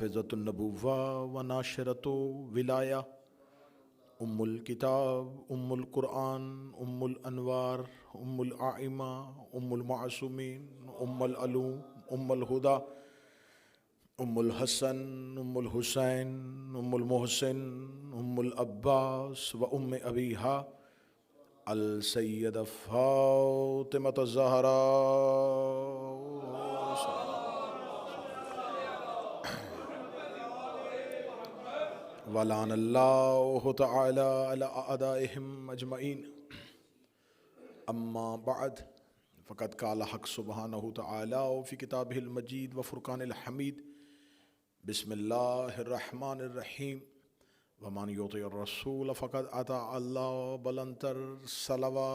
حفظۃ النبوہ و ناشرۃ ولایا، ام الکتاب، ام القرآن، ام الانوار، ام الائمہ، ام المعصومین، ام العلوم، ام الہدی، ام الحسن، ام الحسین، ام المحسن، ام العباس و ام ابیہا السیدہ فاطمۃ الزہراء ولعن اللہ تعالی علی اعدائہم اجمعین. اما بعد فقد قال حق سبحانہ تعالی فی کتابہ المجید و فرقان الحمید. بسم اللہ الرحمن الرحیم. ومن یطع الرسول فقد اطاع اللہ بلندر صلوات.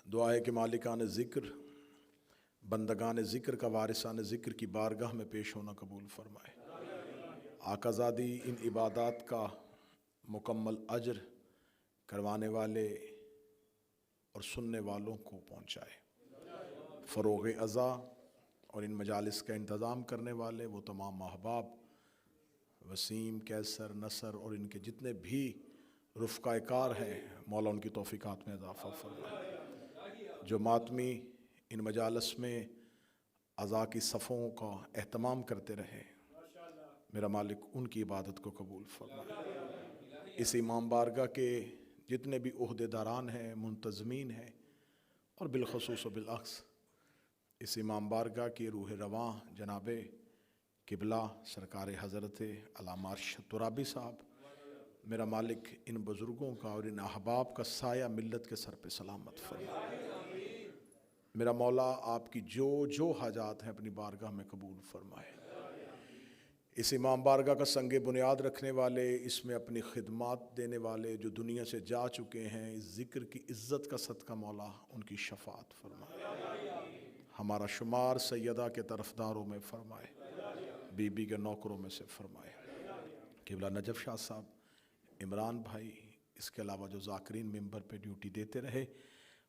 دعائے کہ مالکان ذکر بندگان ذکر کا وارثان ذکر کی بارگاہ میں پیش ہونا قبول فرمائے. آقا زادی ان عبادات کا مکمل اجر کروانے والے اور سننے والوں کو پہنچائے. فروغ عزا اور ان مجالس کا انتظام کرنے والے وہ تمام احباب وسیم، کیسر، نصر اور ان کے جتنے بھی رفقائے کار ہیں، مولا ان کی توفیقات میں اضافہ فرمائے. جو ماتمی ان مجالس میں عزا کی صفوں کا اہتمام کرتے رہے، میرا مالک ان کی عبادت کو قبول فرمائے. اس امام بارگاہ کے جتنے بھی عہدے داران ہیں، منتظمین ہیں، اور بالخصوص و بالعکس اس امام بارگاہ کی روح رواں جناب قبلہ سرکار حضرت علامہ ارشد ترابی صاحب، میرا مالک ان بزرگوں کا اور ان احباب کا سایہ ملت کے سر پہ سلامت فرمائے. میرا مولا آپ کی جو جو حاجات ہیں اپنی بارگاہ میں قبول فرمائے. اس امام بارگاہ کا سنگ بنیاد رکھنے والے، اس میں اپنی خدمات دینے والے جو دنیا سے جا چکے ہیں، اس ذکر کی عزت کا صدقہ مولا ان کی شفاعت فرمائے. ہمارا شمار سیدہ کے طرفداروں میں فرمائے، بی بی کے نوکروں میں سے فرمائے. قبلہ نجف شاہ صاحب، عمران بھائی، اس کے علاوہ جو ذاکرین ممبر پہ ڈیوٹی دیتے رہے،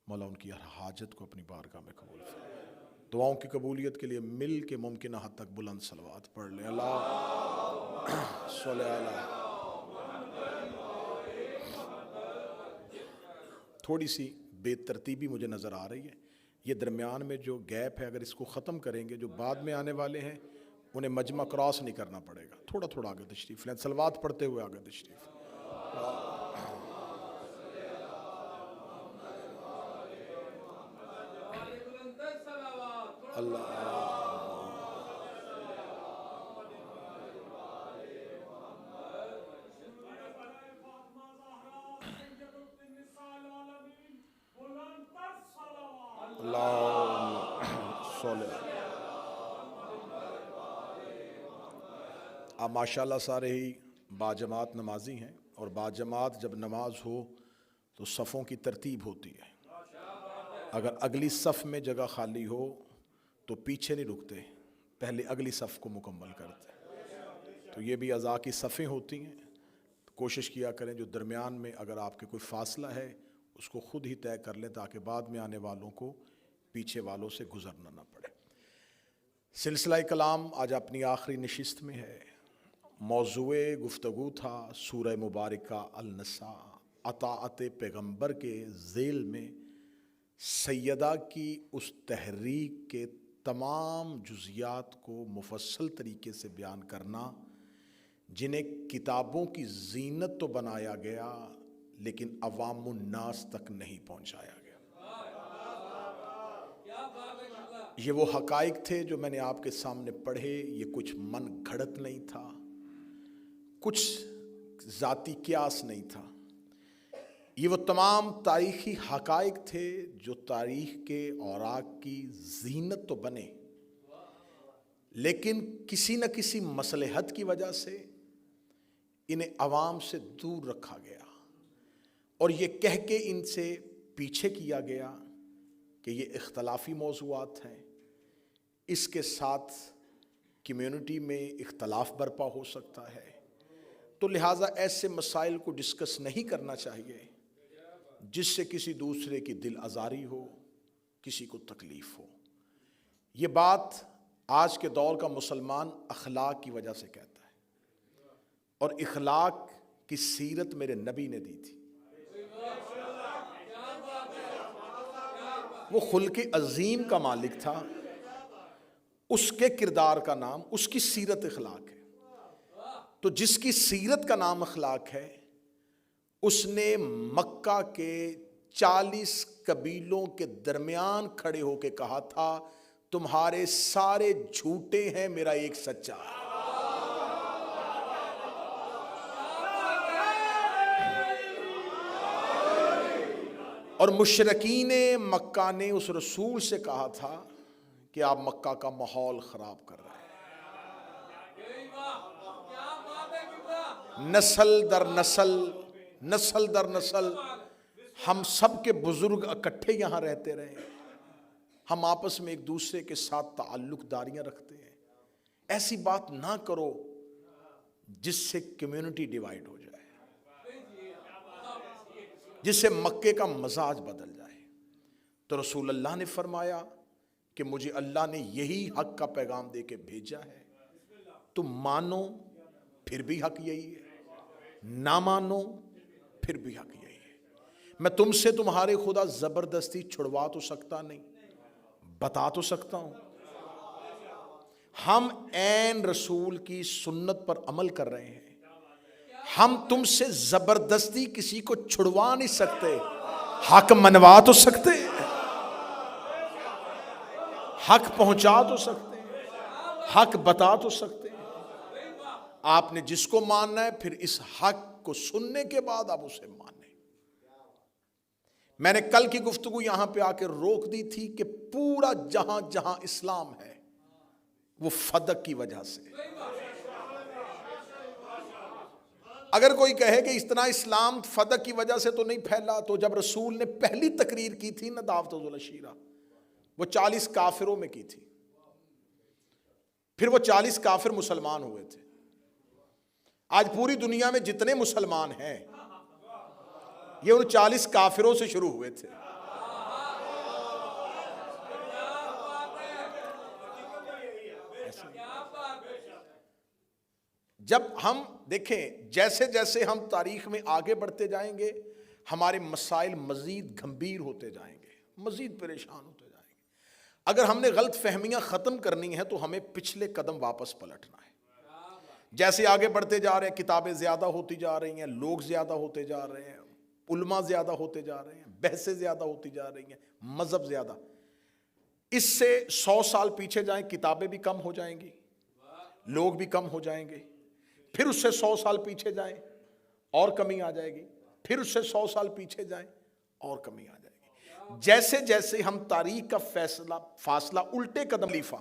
مولا ان کی ہر حاجت کو اپنی بارگاہ میں قبول فرمائے. دعاؤں کی قبولیت کے لیے مل کے ممکنہ حد تک بلند صلوات پڑھ لیں. اللہ صلی اللہ. تھوڑی سی بے ترتیبی مجھے نظر آ رہی ہے. یہ درمیان میں جو گیپ ہے، اگر اس کو ختم کریں گے، جو بعد میں آنے والے ہیں انہیں مجمع کراس نہیں کرنا پڑے گا. تھوڑا تھوڑا آگے تشریف لیں، صلوات پڑھتے ہوئے آگے تشریف. اللہ آپ ماشاءاللہ سارے ہی باجماعت نمازی ہیں، اور باجماعت جب نماز ہو تو صفوں کی ترتیب ہوتی ہے. اگر اگلی صف میں جگہ خالی ہو تو پیچھے نہیں رکتے، پہلے اگلی صف کو مکمل کرتے. تو یہ بھی عزا کی صفیں ہوتی ہیں. کوشش کیا کریں جو درمیان میں اگر آپ کے کوئی فاصلہ ہے اس کو خود ہی طے کر لیں، تاکہ بعد میں آنے والوں کو پیچھے والوں سے گزرنا نہ پڑے. سلسلہ کلام آج اپنی آخری نشست میں ہے. موضوع گفتگو تھا سورہ مبارکہ النساء، اطاعت پیغمبر کے ذیل میں سیدہ کی اس تحریک کے تمام جزیات کو مفصل طریقے سے بیان کرنا، جنہیں کتابوں کی زینت تو بنایا گیا لیکن عوام الناس تک نہیں پہنچایا گیا. یہ وہ حقائق تھے جو میں نے آپ کے سامنے پڑھے. یہ کچھ من گھڑت نہیں تھا، کچھ ذاتی قیاس نہیں تھا. یہ وہ تمام تاریخی حقائق تھے جو تاریخ کے اوراق کی زینت تو بنے، لیکن کسی نہ کسی مصلحت کی وجہ سے انہیں عوام سے دور رکھا گیا، اور یہ کہہ کے ان سے پیچھے کیا گیا کہ یہ اختلافی موضوعات ہیں، اس کے ساتھ کمیونٹی میں اختلاف برپا ہو سکتا ہے، تو لہٰذا ایسے مسائل کو ڈسکس نہیں کرنا چاہیے جس سے کسی دوسرے کی دل آزاری ہو، کسی کو تکلیف ہو۔ یہ بات آج کے دور کا مسلمان اخلاق کی وجہ سے کہتا ہے، اور اخلاق کی سیرت میرے نبی نے دی تھی۔ وہ خلق عظیم کا مالک تھا، اس کے کردار کا نام، اس کی سیرت اخلاق ہے۔ تو جس کی سیرت کا نام اخلاق ہے، اس نے مکہ کے 40 قبیلوں کے درمیان کھڑے ہو کے کہا تھا تمہارے سارے جھوٹے ہیں، میرا ایک سچا ہے۔ اور مشرکین مکہ نے اس رسول سے کہا تھا کہ آپ مکہ کا ماحول خراب کر رہے ہیں، نسل در نسل ہم سب کے بزرگ اکٹھے یہاں رہتے رہے، ہم آپس میں ایک دوسرے کے ساتھ تعلق داریاں رکھتے ہیں، ایسی بات نہ کرو جس سے کمیونٹی ڈیوائیڈ ہو جائے، جس سے مکے کا مزاج بدل جائے۔ تو رسول اللہ نے فرمایا کہ مجھے اللہ نے یہی حق کا پیغام دے کے بھیجا ہے، تم مانو پھر بھی حق یہی ہے، نہ مانو پھر بھی حق یہی ہے۔ میں تم سے تمہارے خدا زبردستی چھڑوا تو سکتا نہیں، بتا تو سکتا ہوں۔ ہم عین رسول کی سنت پر عمل کر رہے ہیں، ہم تم سے زبردستی کسی کو چھڑوا نہیں سکتے، حق منوا تو سکتے، حق پہنچا تو سکتے، حق بتا تو سکتے۔ آپ نے جس کو ماننا ہے پھر اس حق کو سننے کے بعد آپ اسے مانیں۔ میں نے کل کی گفتگو یہاں پہ آ کے روک دی تھی کہ پورا جہاں جہاں اسلام ہے وہ فدق کی وجہ سے۔ اگر کوئی کہے کہ اس طرح اسلام فدق کی وجہ سے تو نہیں پھیلا، تو جب رسول نے پہلی تقریر کی تھی نا دعوت العشیرہ، وہ 40 کافروں میں کی تھی، پھر وہ 40 کافر مسلمان ہوئے تھے۔ آج پوری دنیا میں جتنے مسلمان ہیں یہ ان 40 کافروں سے شروع ہوئے تھے۔ جب ہم دیکھیں جیسے جیسے ہم تاریخ میں آگے بڑھتے جائیں گے، ہمارے مسائل مزید گھمبیر ہوتے جائیں گے، مزید پریشان ہوتے جائیں گے۔ اگر ہم نے غلط فہمیاں ختم کرنی ہیں تو ہمیں پچھلے قدم واپس پلٹنا ہے۔ جیسے آگے بڑھتے جا رہے ہیں، کتابیں زیادہ ہوتی جا رہی ہیں، لوگ زیادہ ہوتے جا رہے ہیں، علماء زیادہ ہوتے جا رہے ہیں، بحثیں زیادہ ہوتی جا رہی ہیں، مذہب زیادہ، اس سے 100 سال پیچھے جائیں کتابیں بھی کم ہو جائیں گی، لوگ بھی کم ہو جائیں گے، پھر اس سے 100 سال پیچھے جائیں اور کمی آ جائے گی، پھر اس سے 100 سال پیچھے جائیں اور کمی آ جائے گی۔ جیسے جیسے ہم تاریخ کا فاصلہ الٹے قدم لیفا،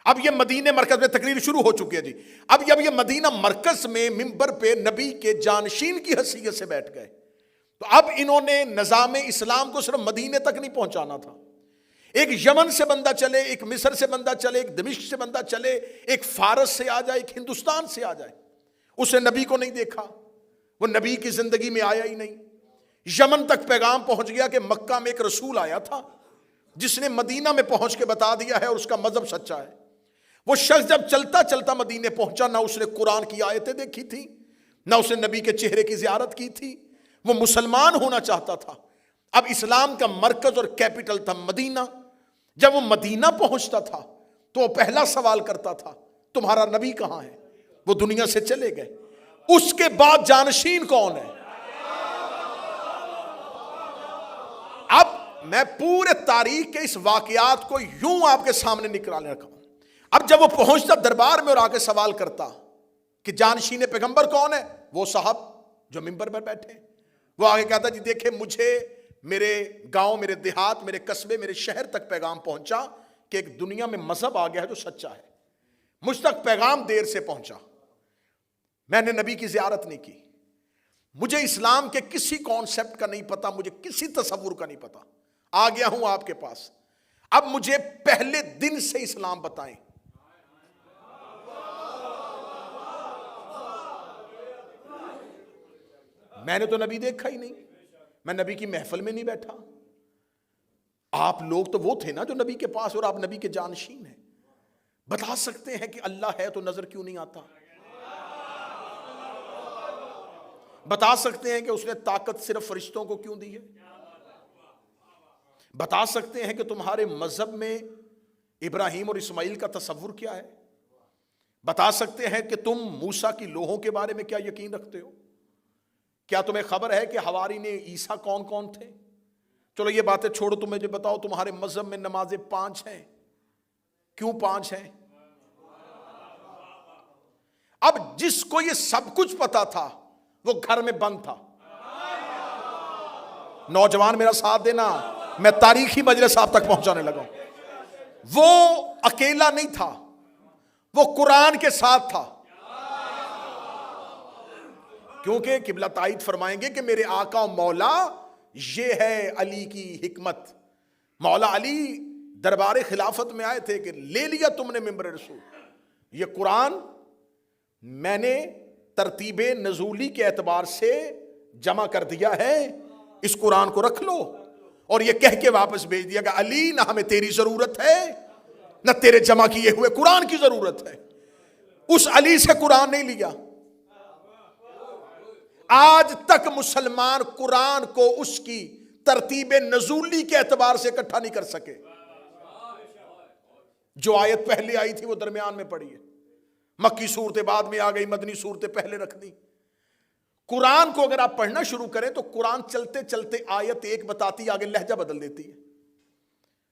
اب یہ مدینہ مرکز میں تقریر شروع ہو چکی ہے جی، اب جب یہ مدینہ مرکز میں منبر پہ نبی کے جانشین کی حیثیت سے بیٹھ گئے، تو اب انہوں نے نظام اسلام کو صرف مدینے تک نہیں پہنچانا تھا۔ ایک یمن سے بندہ چلے، ایک مصر سے بندہ چلے، ایک دمشق سے بندہ چلے، ایک فارس سے آ جائے، ایک ہندوستان سے آ جائے، اسے نبی کو نہیں دیکھا، وہ نبی کی زندگی میں آیا ہی نہیں۔ یمن تک پیغام پہنچ گیا کہ مکہ میں ایک رسول آیا تھا جس نے مدینہ میں پہنچ کے بتا دیا ہے اور اس کا مذہب سچا ہے۔ وہ شخص جب چلتا چلتا مدینے پہنچا، نہ اس نے قرآن کی آیتیں دیکھی تھی، نہ اس نے نبی کے چہرے کی زیارت کی تھی، وہ مسلمان ہونا چاہتا تھا۔ اب اسلام کا مرکز اور کیپٹل تھا مدینہ۔ جب وہ مدینہ پہنچتا تھا تو وہ پہلا سوال کرتا تھا تمہارا نبی کہاں ہے؟ وہ دنیا سے چلے گئے، اس کے بعد جانشین کون ہے؟ اب میں پورے تاریخ کے اس واقعات کو یوں آپ کے سامنے نکالنے رکھا ہوں۔ اب جب وہ پہنچتا دربار میں اور آ کے سوال کرتا کہ جانشین پیغمبر کون ہے، وہ صاحب جو منبر پر بیٹھے، وہ آگے کہتا جی دیکھیں مجھے میرے گاؤں، میرے دیہات، میرے قصبے، میرے شہر تک پیغام پہنچا کہ ایک دنیا میں مذہب آ گیا ہے جو سچا ہے، مجھ تک پیغام دیر سے پہنچا، میں نے نبی کی زیارت نہیں کی، مجھے اسلام کے کسی کانسیپٹ کا نہیں پتا، مجھے کسی تصور کا نہیں پتا، آ گیا ہوں آپ کے پاس، اب مجھے پہلے دن سے اسلام بتائیں۔ میں نے تو نبی دیکھا ہی نہیں، میں نبی کی محفل میں نہیں بیٹھا. آپ لوگ تو وہ تھے نا جو نبی کے پاس، اور آپ نبی کے جانشین ہیں. بتا سکتے ہیں کہ اللہ ہے تو نظر کیوں نہیں آتا؟ بتا سکتے ہیں کہ اس نے طاقت صرف فرشتوں کو کیوں دی ہے؟ بتا سکتے ہیں کہ تمہارے مذہب میں ابراہیم اور اسماعیل کا تصور کیا ہے؟ بتا سکتے ہیں کہ تم موسیٰ کی لوحوں کے بارے میں کیا یقین رکھتے ہو؟ کیا تمہیں خبر ہے کہ حواری نے عیسیٰ کون کون تھے؟ چلو یہ باتیں چھوڑو، تم مجھے بتاؤ تمہارے مذہب میں نمازیں 5 ہیں، کیوں 5 ہیں؟ اب جس کو یہ سب کچھ پتا تھا وہ گھر میں بند تھا. نوجوان میرا ساتھ دینا، میں تاریخی مجلس آپ تک پہنچانے لگا ہوں. وہ اکیلا نہیں تھا، وہ قرآن کے ساتھ تھا. کیونکہ قبلہ تائید فرمائیں گے کہ میرے آقا و مولا یہ ہے علی کی حکمت. مولا علی دربار خلافت میں آئے تھے کہ لے لیا تم نے ممبر رسول، یہ قرآن میں نے ترتیب نزولی کے اعتبار سے جمع کر دیا ہے، اس قرآن کو رکھ لو. اور یہ کہہ کے واپس بھیج دیا کہ علی نہ ہمیں تیری ضرورت ہے نہ تیرے جمع کیے ہوئے قرآن کی ضرورت ہے. اس علی سے قرآن نہیں لیا. آج تک مسلمان قرآن کو اس کی ترتیب نزولی کے اعتبار سے اکٹھا نہیں کر سکے. جو آیت پہلے آئی تھی وہ درمیان میں پڑی ہے، مکی صورتیں بعد میں آ گئی، مدنی صورتیں پہلے رکھ دی. قرآن کو اگر آپ پڑھنا شروع کریں تو قرآن چلتے چلتے آیت ایک بتاتی آگے لہجہ بدل دیتی ہے.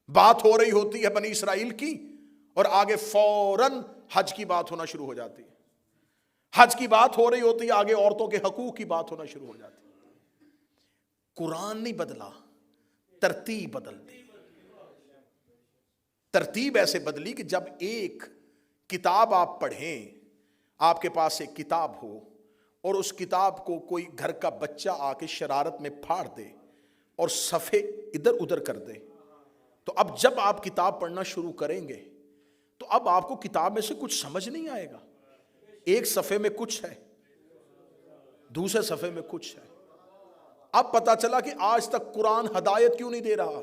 بات ہو رہی ہوتی ہے بنی اسرائیل کی اور آگے فوراً حج کی بات ہونا شروع ہو جاتی ہے. حج کی بات ہو رہی ہوتی ہے آگے عورتوں کے حقوق کی بات ہونا شروع ہو جاتی ہے. قرآن نہیں بدلا، ترتیب بدل دی. ترتیب ایسے بدلی کہ جب ایک کتاب آپ پڑھیں، آپ کے پاس ایک کتاب ہو اور اس کتاب کو کوئی گھر کا بچہ آ کے شرارت میں پھاڑ دے اور صفحے ادھر ادھر کر دے، تو اب جب آپ کتاب پڑھنا شروع کریں گے تو اب آپ کو کتاب میں سے کچھ سمجھ نہیں آئے گا. ایک صفحے میں کچھ ہے، دوسرے صفحے میں کچھ ہے. اب پتا چلا کہ آج تک قرآن ہدایت کیوں نہیں دے رہا.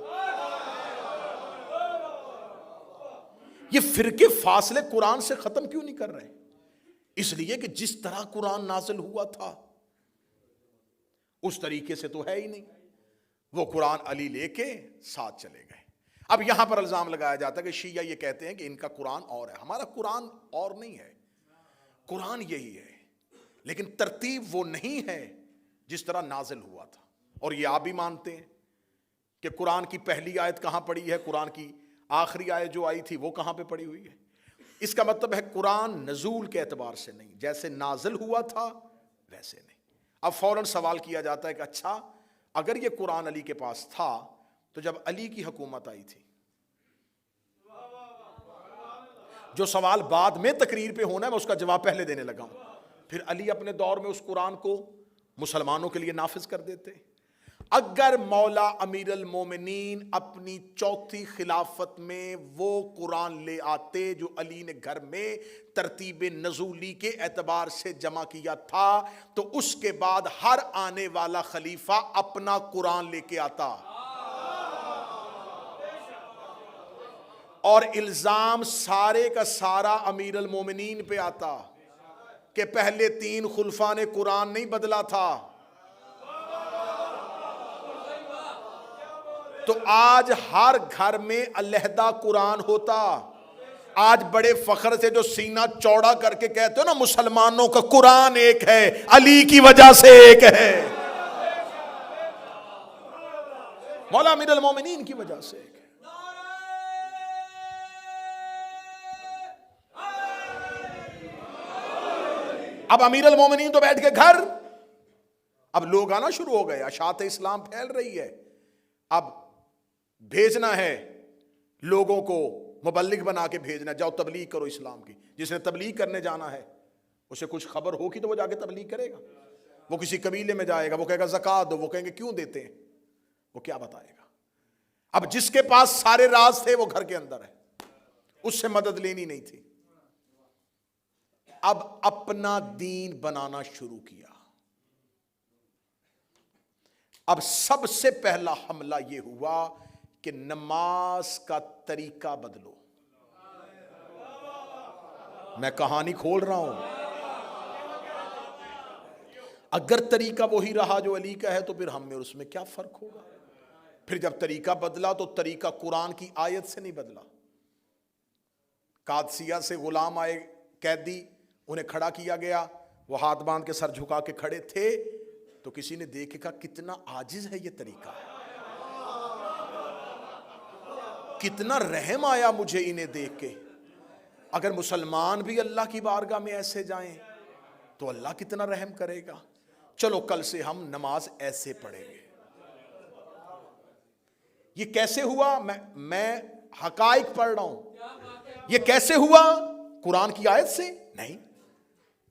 یہ فرقے فاصلے قرآن سے ختم کیوں نہیں کر رہے؟ اس لیے کہ جس طرح قرآن نازل ہوا تھا اس طریقے سے تو ہے ہی نہیں. وہ قرآن علی لے کے ساتھ چلے گئے. اب یہاں پر الزام لگایا جاتا ہے کہ شیعہ یہ کہتے ہیں کہ ان کا قرآن اور ہے. ہمارا قرآن اور نہیں ہے، قرآن یہی ہے، لیکن ترتیب وہ نہیں ہے جس طرح نازل ہوا تھا. اور یہ آپ بھی مانتے ہیں کہ قرآن کی پہلی آیت کہاں پڑی ہے، قرآن کی آخری آیت جو آئی تھی وہ کہاں پہ پڑی ہوئی ہے. اس کا مطلب ہے قرآن نزول کے اعتبار سے نہیں، جیسے نازل ہوا تھا ویسے نہیں. اب فوراً سوال کیا جاتا ہے کہ اچھا اگر یہ قرآن علی کے پاس تھا تو جب علی کی حکومت آئی تھی، جو سوال بعد میں تقریر پہ ہونا ہے میں اس کا جواب پہلے دینے لگا ہوں. پھر علی اپنے دور میں اس قرآن کو مسلمانوں کے لیے نافذ کر دیتے. اگر مولا امیر المومنین اپنی چوتھی خلافت میں وہ قرآن لے آتے جو علی نے گھر میں ترتیب نزولی کے اعتبار سے جمع کیا تھا تو اس کے بعد ہر آنے والا خلیفہ اپنا قرآن لے کے آتا اور الزام سارے کا سارا امیر المومنین پہ آتا کہ پہلے 3 خلفاء نے قرآن نہیں بدلا تھا. تو آج ہر گھر میں علیحدہ قرآن ہوتا. آج بڑے فخر سے جو سینہ چوڑا کر کے کہتے ہو نا مسلمانوں کا قرآن ایک ہے، علی کی وجہ سے ایک ہے، مولا امیر المومنین کی وجہ سے ایک ہے. اب امیر المومنین تو بیٹھ کے گھر، اب لوگ آنا شروع ہو گئے، اشاعت اسلام پھیل رہی ہے. اب بھیجنا ہے لوگوں کو، مبلغ بنا کے بھیجنا، جاؤ تبلیغ کرو اسلام کی. جس نے تبلیغ کرنے جانا ہے اسے کچھ خبر ہوگی تو وہ جا کے تبلیغ کرے گا. وہ کسی قبیلے میں جائے گا، وہ کہے گا زکوٰۃ دو، وہ کہیں گے کیوں دیتے ہیں، وہ کیا بتائے گا. اب جس کے پاس سارے راز تھے وہ گھر کے اندر ہے، اس سے مدد لینی نہیں تھی. اب اپنا دین بنانا شروع کیا. اب سب سے پہلا حملہ یہ ہوا کہ نماز کا طریقہ بدلو. میں کہانی کھول رہا ہوں. اگر طریقہ وہی رہا جو علی کا ہے تو پھر ہم میں اور اس میں کیا فرق ہوگا؟ پھر جب طریقہ بدلا تو طریقہ قرآن کی آیت سے نہیں بدلا. قادسیہ سے غلام آئے قیدی, انہیں کھڑا کیا گیا, وہ ہاتھ باندھ کے سر جھکا کے کھڑے تھے, تو کسی نے دیکھ کے کہا کتنا عاجز ہے یہ طریقہ, کتنا رحم آیا مجھے انہیں دیکھ کے. اگر مسلمان بھی اللہ کی بارگاہ میں ایسے جائیں تو اللہ کتنا رحم کرے گا. چلو کل سے ہم نماز ایسے پڑھیں گے. یہ کیسے ہوا؟ میں حقائق پڑھ رہا ہوں. یہ کیسے ہوا؟ قرآن کی آیت سے نہیں,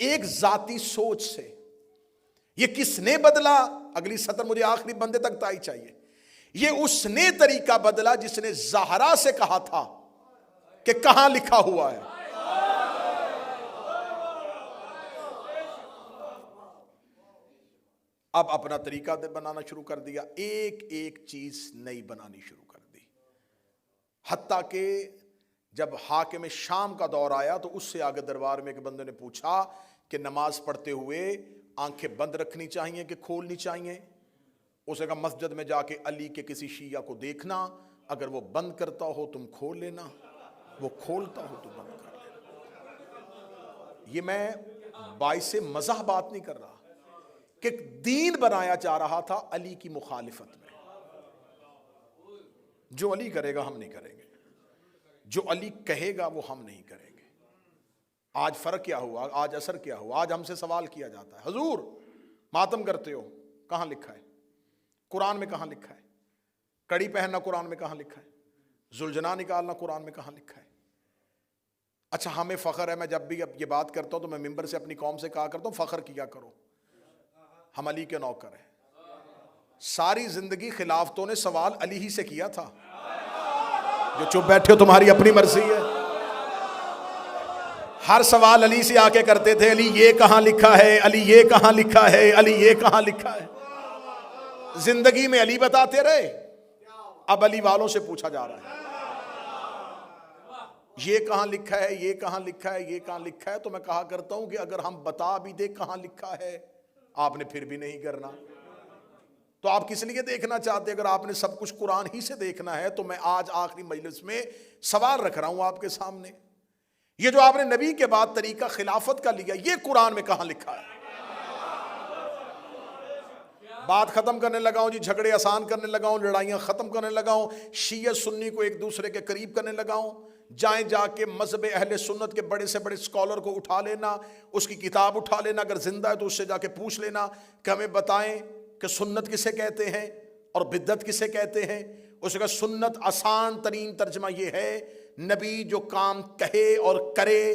ایک ذاتی سوچ سے. یہ کس نے بدلا؟ اگلی سطر مجھے آخری بندے تک تائی چاہیے. یہ اس نے طریقہ بدلا جس نے زہرا سے کہا تھا کہ کہاں لکھا ہوا ہے. اب اپنا طریقہ بنانا شروع کر دیا, ایک ایک چیز نئی بنانی شروع کر دی. حتیٰ کہ جب حاکم شام کا دور آیا تو اس سے آگے دربار میں ایک بندے نے پوچھا کہ نماز پڑھتے ہوئے آنکھیں بند رکھنی چاہیے کہ کھولنی چاہیے؟ اس نے کہا مسجد میں جا کے علی کے کسی شیعہ کو دیکھنا, اگر وہ بند کرتا ہو تم کھول لینا, وہ کھولتا ہو تو بند کر لینا. یہ میں باعث مزاح بات نہیں کر رہا کہ دین بنایا جا رہا تھا علی کی مخالفت میں. جو علی کرے گا ہم نہیں کریں گے, جو علی کہے گا وہ ہم نہیں کریں گے. آج فرق کیا ہوا, آج اثر کیا ہوا؟ آج ہم سے سوال کیا جاتا ہے, حضور ماتم کرتے ہو, کہاں لکھا ہے؟ قرآن میں کہاں لکھا ہے؟ کڑی پہننا قرآن میں کہاں لکھا ہے؟ زلجنا نکالنا قرآن میں کہاں لکھا ہے؟ اچھا ہمیں فخر ہے, میں جب بھی اب یہ بات کرتا ہوں تو میں ممبر سے اپنی قوم سے کہا کرتا ہوں فخر کیا کرو, ہم علی کے نوکر ہیں. ساری زندگی خلافتوں نے سوال علی ہی سے کیا تھا. جو چپ بیٹھے ہو تمہاری اپنی مرضی ہے. ہر سوال علی سے آ کے کرتے تھے, علی یہ کہاں لکھا ہے, علی یہ کہاں لکھا ہے, علی یہ کہاں لکھا ہے. زندگی میں علی بتاتے رہے, اب علی والوں سے پوچھا جا رہا ہے یہ کہاں لکھا ہے, یہ کہاں لکھا ہے, یہ کہاں لکھا ہے. تو میں کہا کرتا ہوں کہ اگر ہم بتا بھی دیں کہاں لکھا ہے, آپ نے پھر بھی نہیں کرنا, تو آپ کس لیے دیکھنا چاہتے؟ اگر آپ نے سب کچھ قرآن ہی سے دیکھنا ہے تو میں آج آخری مجلس میں سوال رکھ رہا ہوں آپ کے سامنے, یہ جو آپ نے نبی کے بعد طریقہ خلافت کا لیا, یہ قرآن میں کہاں لکھا ہے؟ بات ختم کرنے لگا ہوں جی, جھگڑے آسان کرنے لگا ہوں, لڑائیاں ختم کرنے لگا ہوں, شیعہ سنی کو ایک دوسرے کے قریب کرنے لگا ہوں. جائیں جا کے مذہب اہل سنت کے بڑے سے بڑے اسکالر کو اٹھا لینا, اس کی کتاب اٹھا لینا, اگر زندہ ہے تو اس سے جا کے پوچھ لینا کہ ہمیں بتائیں کہ سنت کسے کہتے ہیں اور بدعت کسے کہتے ہیں. اس کا سنت آسان ترین ترجمہ یہ ہے, نبی جو کام کہے اور کرے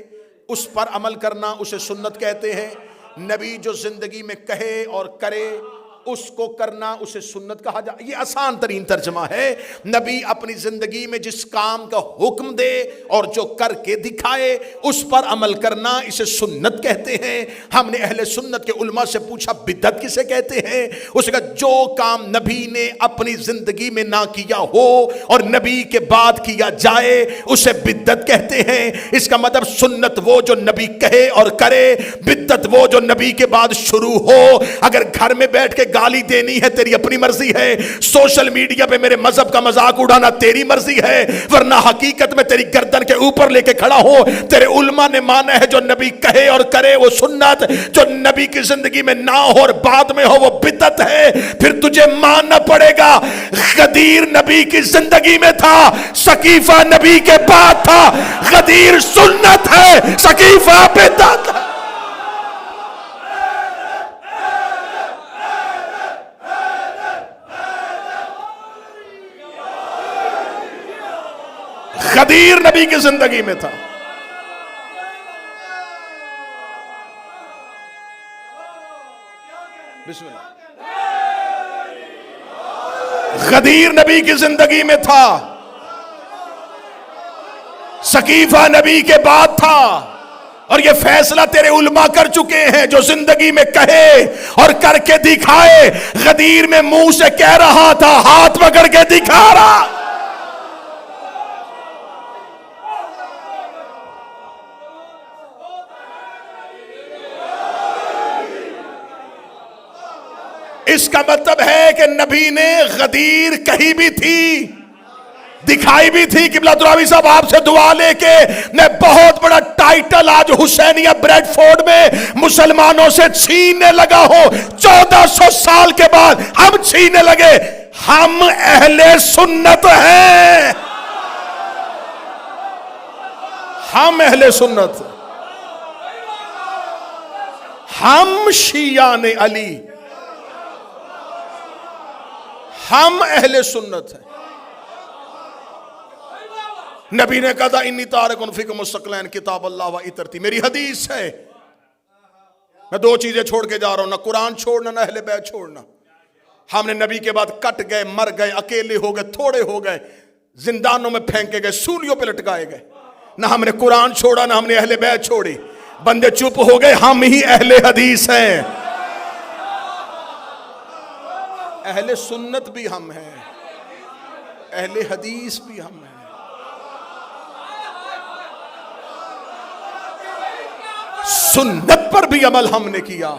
اس پر عمل کرنا, اسے سنت کہتے ہیں. نبی جو زندگی میں کہے اور کرے اس کو کرنا, اسے سنت کہا جائے. یہ آسان ترین ترجمہ ہے. نبی اپنی زندگی میں جس کام کا حکم دے اور جو کر کے دکھائے اس پر عمل کرنا, اسے سنت کہتے ہیں. ہم نے اہل سنت کے علماء سے پوچھا بدعت کسے کہتے ہیں؟ اس کا جو کام نبی نے اپنی زندگی میں نہ کیا ہو اور نبی کے بعد کیا جائے اسے بدعت کہتے ہیں. اس کا مطلب سنت وہ جو نبی کہے اور کرے, بدعت وہ جو نبی کے بعد شروع ہو. اگر گھر میں بیٹھ کے گالی دینی ہے تیری اپنی مرضی ہے, سوشل میڈیا پہ میرے مذہب کا مذاق اڑانا تیری مرضی ہے, ورنہ حقیقت میں تیری گردن کے اوپر لے کے کھڑا ہو. تیرے علماء نے مانا ہے جو نبی کہے اور کرے وہ سنت, جو نبی کی زندگی میں نہ ہو اور بعد میں ہو وہ بدعت ہے. پھر تجھے ماننا پڑے گا غدیر نبی کی زندگی میں تھا, سقیفہ نبی کے بعد تھا. غدیر سنت ہے, سقیفہ بدعت ہے. غدیر نبی کی زندگی میں تھا. بسم اللہ. غدیر نبی کی زندگی میں تھا, سقیفہ نبی کے بعد تھا. اور یہ فیصلہ تیرے علماء کر چکے ہیں، جو زندگی میں کہے اور کر کے دکھائے۔ غدیر میں منہ سے کہہ رہا تھا، ہاتھ پکڑ کے دکھا رہا۔ اس کا مطلب ہے کہ نبی نے غدیر کہی بھی تھی، دکھائی بھی تھی۔ قبلہ دراوی صاحب آپ سے دعا لے کے میں بہت بڑا ٹائٹل آج حسینیہ بریڈ فورڈ میں مسلمانوں سے چھیننے لگا ہوں، 1400 سال کے بعد ہم چھیننے لگے۔ ہم اہل سنت ہیں، ہم اہل سنت، ہم شیعان علی، ہم اہل سنت ہیں۔ نبی نے کہا تھا انی تارکن فیکم الثقلین کتاب اللہ و عطرتی، میری حدیث ہے، میں دو چیزیں چھوڑ کے جا رہا ہوں، نہ قرآن چھوڑنا نہ اہل بیت چھوڑنا۔ ہم نے نبی کے بعد کٹ گئے، مر گئے، اکیلے ہو گئے، تھوڑے ہو گئے، زندانوں میں پھینکے گئے، سولیوں پہ لٹکائے گئے۔ نہ ہم نے قرآن چھوڑا نہ ہم نے اہل بیت چھوڑی، بندے چپ ہو گئے۔ ہم ہی اہل حدیث ہیں، اہل سنت بھی ہم ہیں، اہل حدیث بھی ہم ہیں۔ سنت پر بھی عمل ہم نے کیا،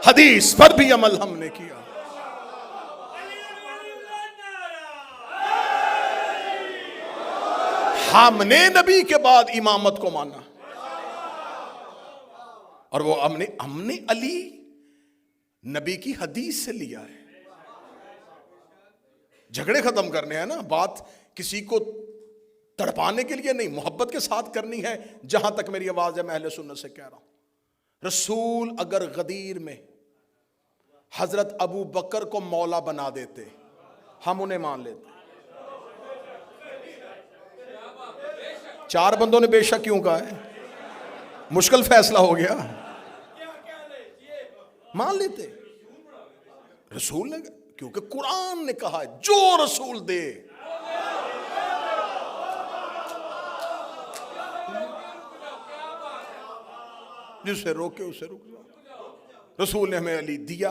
حدیث پر بھی عمل ہم نے کیا۔ ہم نے نبی کے بعد امامت کو مانا، اور وہ ہم نے علی نبی کی حدیث سے لیا ہے۔ جھگڑے ختم کرنے ہیں نا، بات کسی کو تڑپانے کے لیے نہیں، محبت کے ساتھ کرنی ہے۔ جہاں تک میری آواز ہے میں اہل سنت سے کہہ رہا ہوں، رسول اگر غدیر میں حضرت ابو بکر کو مولا بنا دیتے ہم انہیں مان لیتے۔ 4 بندوں نے بے شک کیوں کہا ہے؟ مشکل فیصلہ ہو گیا، مان لیتے۔ رسول نے، کیونکہ قرآن نے کہا ہے جو رسول دے۔ جسے روکے اسے رک جاؤ، رسول نے ہمیں علی دیا۔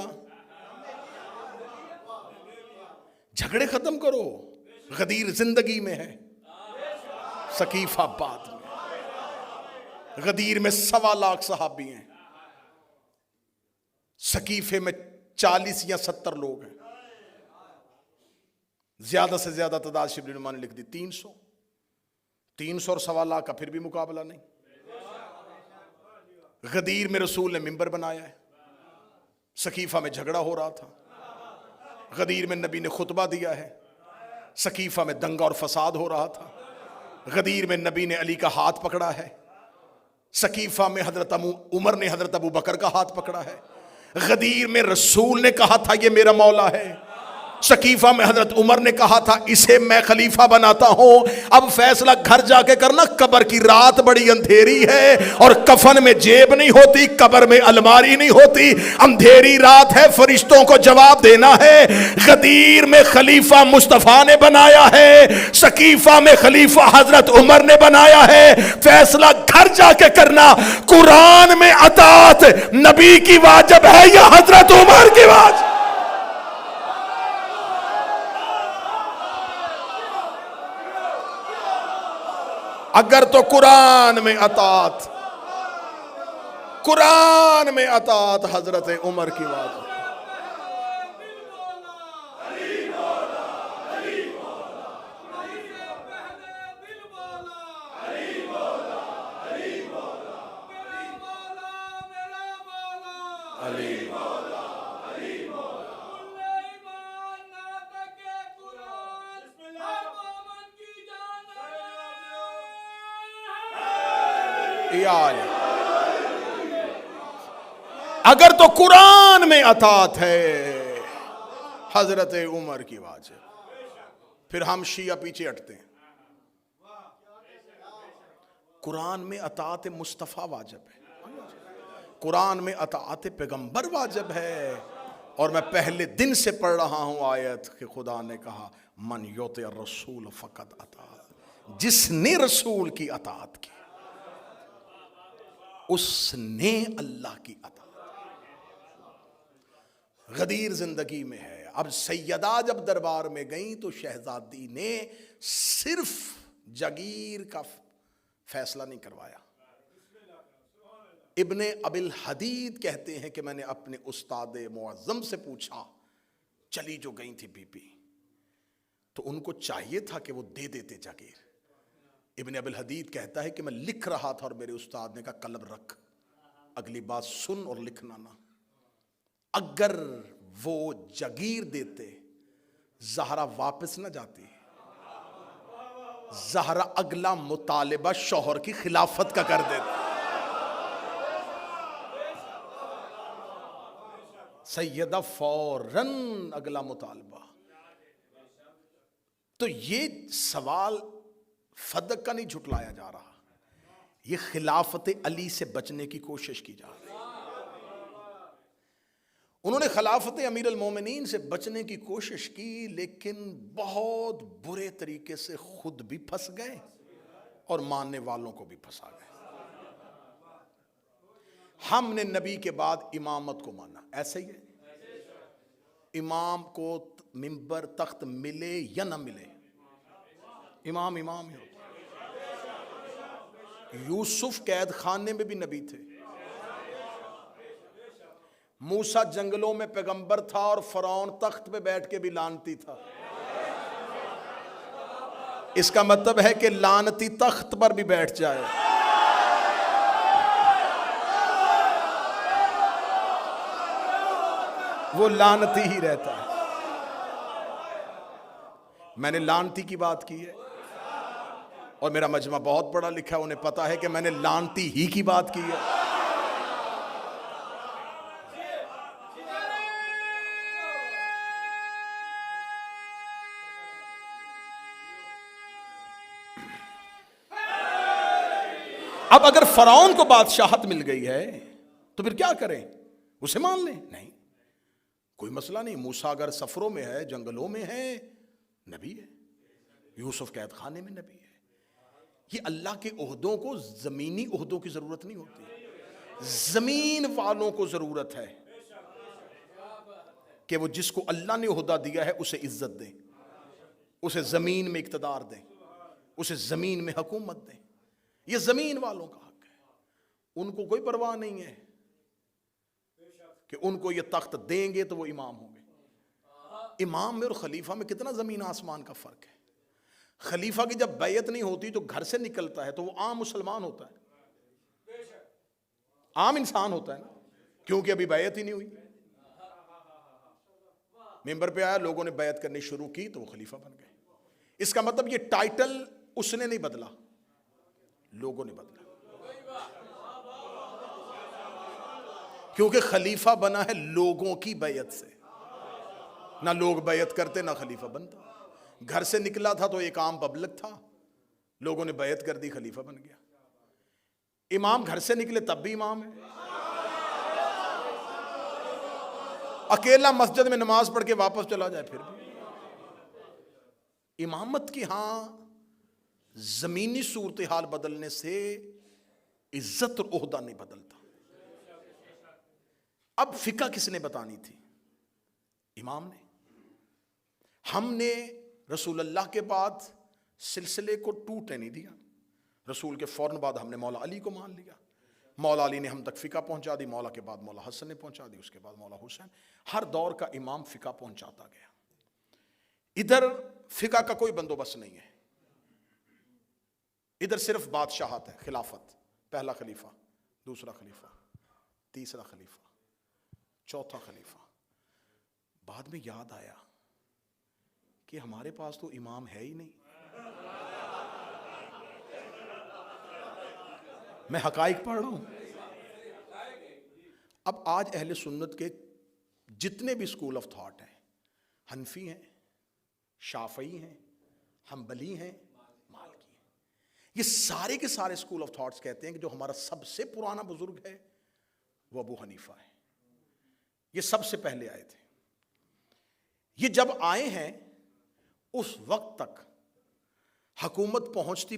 جھگڑے ختم کرو، غدیر زندگی میں ہے، ثقیفہ بعد میں۔ غدیر میں 1.25 لاکھ صحابی ہیں، ثقیفے میں 40 یا 70 لوگ ہیں۔ زیادہ سے زیادہ تعداد شبلی نما نے لکھ دی 300 اور 1.25 لاکھ کا پھر بھی مقابلہ نہیں۔ غدیر میں رسول نے منبر بنایا ہے، ثقیفہ میں جھگڑا ہو رہا تھا۔ غدیر میں نبی نے خطبہ دیا ہے، ثقیفہ میں دنگا اور فساد ہو رہا تھا۔ غدیر میں نبی نے علی کا ہاتھ پکڑا ہے، ثقیفہ میں حضرت عمر نے حضرت ابو بکر کا ہاتھ پکڑا ہے۔ غدیر میں رسول نے کہا تھا یہ میرا مولا ہے، ثقیفہ میں حضرت عمر نے کہا تھا اسے میں خلیفہ بناتا ہوں۔ اب فیصلہ گھر جا کے کرنا، قبر کی رات بڑی اندھیری ہے، اور کفن میں جیب نہیں ہوتی، قبر میں الماری نہیں ہوتی، اندھیری رات ہے، فرشتوں کو جواب دینا ہے۔ غدیر میں خلیفہ مصطفیٰ نے بنایا ہے، ثقیفہ میں خلیفہ حضرت عمر نے بنایا ہے۔ فیصلہ گھر جا کے کرنا، قرآن میں اطاعت نبی کی واجب ہے یا حضرت عمر کی واجب؟ اگر تو قرآن میں اطاعت حضرت عمر کی واجب۔ اگر تو قرآن میں اطاعت ہے حضرت عمر کی واجب، پھر ہم شیعہ پیچھے ہٹتے ہیں۔ قرآن میں اطاعت مصطفیٰ واجب ہے، قرآن میں اطاعت پیغمبر واجب ہے۔ اور میں پہلے دن سے پڑھ رہا ہوں آیت کہ خدا نے کہا من یطع الرسول فقط اطاع، جس نے رسول کی اطاعت کی۔ اس نے اللہ کی اطاعت. غدیر زندگی میں ہے. اب سیدہ جب دربار میں گئیں تو شہزادی نے صرف جگیر کا فیصلہ نہیں کروایا. ابن ابی الحدید کہتے ہیں کہ میں نے اپنے استاد معظم سے پوچھا, چلی جو گئی تھی بی بی, تو ان کو چاہیے تھا کہ وہ دے دیتے جاگیر. ابن ابی الحدید کہتا ہے کہ میں لکھ رہا تھا اور میرے استاد نے کہا قلم رکھ, اگلی بات سن اور لکھنا نہ. اگر وہ جاگیر دیتے زہرا واپس نہ جاتی, زہرا اگلا مطالبہ شوہر کی خلافت کا کر دیتی. سیدہ فوراً اگلا مطالبہ. تو یہ سوال فدق کا نہیں جھٹلایا جا رہا, یہ خلافت علی سے بچنے کی کوشش کی جا رہی ہے. انہوں نے خلافت امیر المومنین سے بچنے کی کوشش کی, لیکن بہت برے طریقے سے خود بھی پھنس گئے اور ماننے والوں کو بھی پھنسا گئے. ہم نے نبی کے بعد امامت کو مانا, ایسے ہی ہے. امام کو منبر تخت ملے یا نہ ملے, امام امام ہی ہوتا. یوسف قید خانے میں بھی نبی تھے, موسیٰ جنگلوں میں پیغمبر تھا, اور فرعون تخت پہ بیٹھ کے بھی لعنتی تھا. اس کا مطلب ہے کہ لعنتی تخت پر بھی بیٹھ جائے وہ لعنتی ہی رہتا ہے. میں نے لعنتی کی بات کی ہے, اور میرا مجمع بہت پڑھا لکھا ہے, انہیں پتا ہے کہ میں نے لعنتی ہی کی بات کی ہے. اب اگر فرعون کو بادشاہت مل گئی ہے تو پھر کیا کریں, اسے مان لیں؟ نہیں, کوئی مسئلہ نہیں. موسیٰ اگر سفروں میں ہے, جنگلوں میں ہے, نبی ہے. یوسف قید خانے میں نبی ہے. یہ اللہ کے عہدوں کو زمینی عہدوں کی ضرورت نہیں ہوتی, زمین والوں کو ضرورت ہے کہ وہ جس کو اللہ نے عہدہ دیا ہے اسے عزت دیں, اسے زمین میں اقتدار دیں, اسے زمین میں حکومت دیں. یہ زمین والوں کا حق ہے. ان کو کوئی پرواہ نہیں ہے کہ ان کو یہ تخت دیں گے تو وہ امام ہوں گے. امام میں اور خلیفہ میں کتنا زمین آسمان کا فرق ہے. خلیفہ کی جب بیعت نہیں ہوتی تو گھر سے نکلتا ہے تو وہ عام مسلمان ہوتا ہے, عام انسان ہوتا ہے نا, کیونکہ ابھی بیعت ہی نہیں ہوئی. ممبر پہ آیا, لوگوں نے بیعت کرنی شروع کی تو وہ خلیفہ بن گئے. اس کا مطلب یہ ٹائٹل اس نے نہیں بدلا, لوگوں نے بدلا, کیونکہ خلیفہ بنا ہے لوگوں کی بیعت سے. نہ لوگ بیعت کرتے نہ خلیفہ بنتا. گھر سے نکلا تھا تو ایک عام پبلک تھا, لوگوں نے بیعت کر دی, خلیفہ بن گیا. امام گھر سے نکلے تب بھی امام ہے, اکیلا مسجد میں نماز پڑھ کے واپس چلا جائے پھر بھی امامت کی. ہاں, زمینی صورتحال بدلنے سے عزت اور عہدہ نہیں بدلتا. اب فقہ کس نے بتانی تھی؟ امام نے. ہم نے رسول اللہ کے بعد سلسلے کو ٹوٹنے نہیں دیا. رسول کے فوراً بعد ہم نے مولا علی کو مان لیا, مولا علی نے ہم تک فقہ پہنچا دی, مولا کے بعد مولا حسن نے پہنچا دی, اس کے بعد مولا حسین. ہر دور کا امام فقہ پہنچاتا گیا. ادھر فقہ کا کوئی بندوبست نہیں ہے, ادھر صرف بادشاہت ہے, خلافت, پہلا خلیفہ, دوسرا خلیفہ, تیسرا خلیفہ, چوتھا خلیفہ. بعد میں یاد آیا کہ ہمارے پاس تو امام ہے ہی نہیں. میں حقائق پڑھ رہا ہوں. اب آج اہل سنت کے جتنے بھی اسکول آف تھاٹ ہیں, حنفی ہیں, شافعی ہیں, حنبلی ہیں, مالکی ہیں, یہ سارے کے سارے اسکول آف تھاٹس کہتے ہیں کہ جو ہمارا سب سے پرانا بزرگ ہے وہ ابو حنیفہ ہے. یہ سب سے پہلے آئے تھے. یہ جب آئے ہیں اس وقت تک حکومت پہنچتی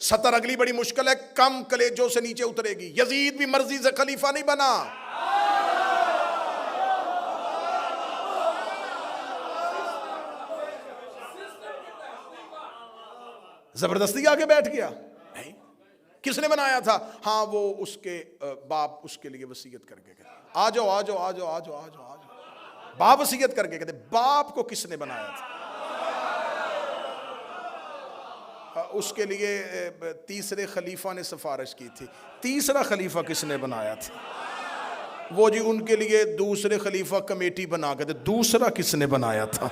سطر اگلی بڑی مشکل ہے، کم کلیجوں سے نیچے اترے گی. یزید بھی مرضی سے خلیفہ نہیں بنا، زبردستی آگے بیٹھ گیا. نہیں، کس نے بنایا تھا؟ ہاں وہ اس کے باپ اس کے لیے وصیت کر کے گئے، آ جاؤ آ جاؤ آ جاؤ آ جاؤ آ جاؤ آ جاؤ. باپ وصیت کر کے کہتے باپ کو کس نے بنایا تھا؟ اس کے لیے تیسرے خلیفہ نے سفارش کی تھی. تیسرا خلیفہ کس نے بنایا تھا؟ وہ جی ان کے لیے دوسرے خلیفہ کمیٹی بنا کے تھے. دوسرا کس نے بنایا تھا؟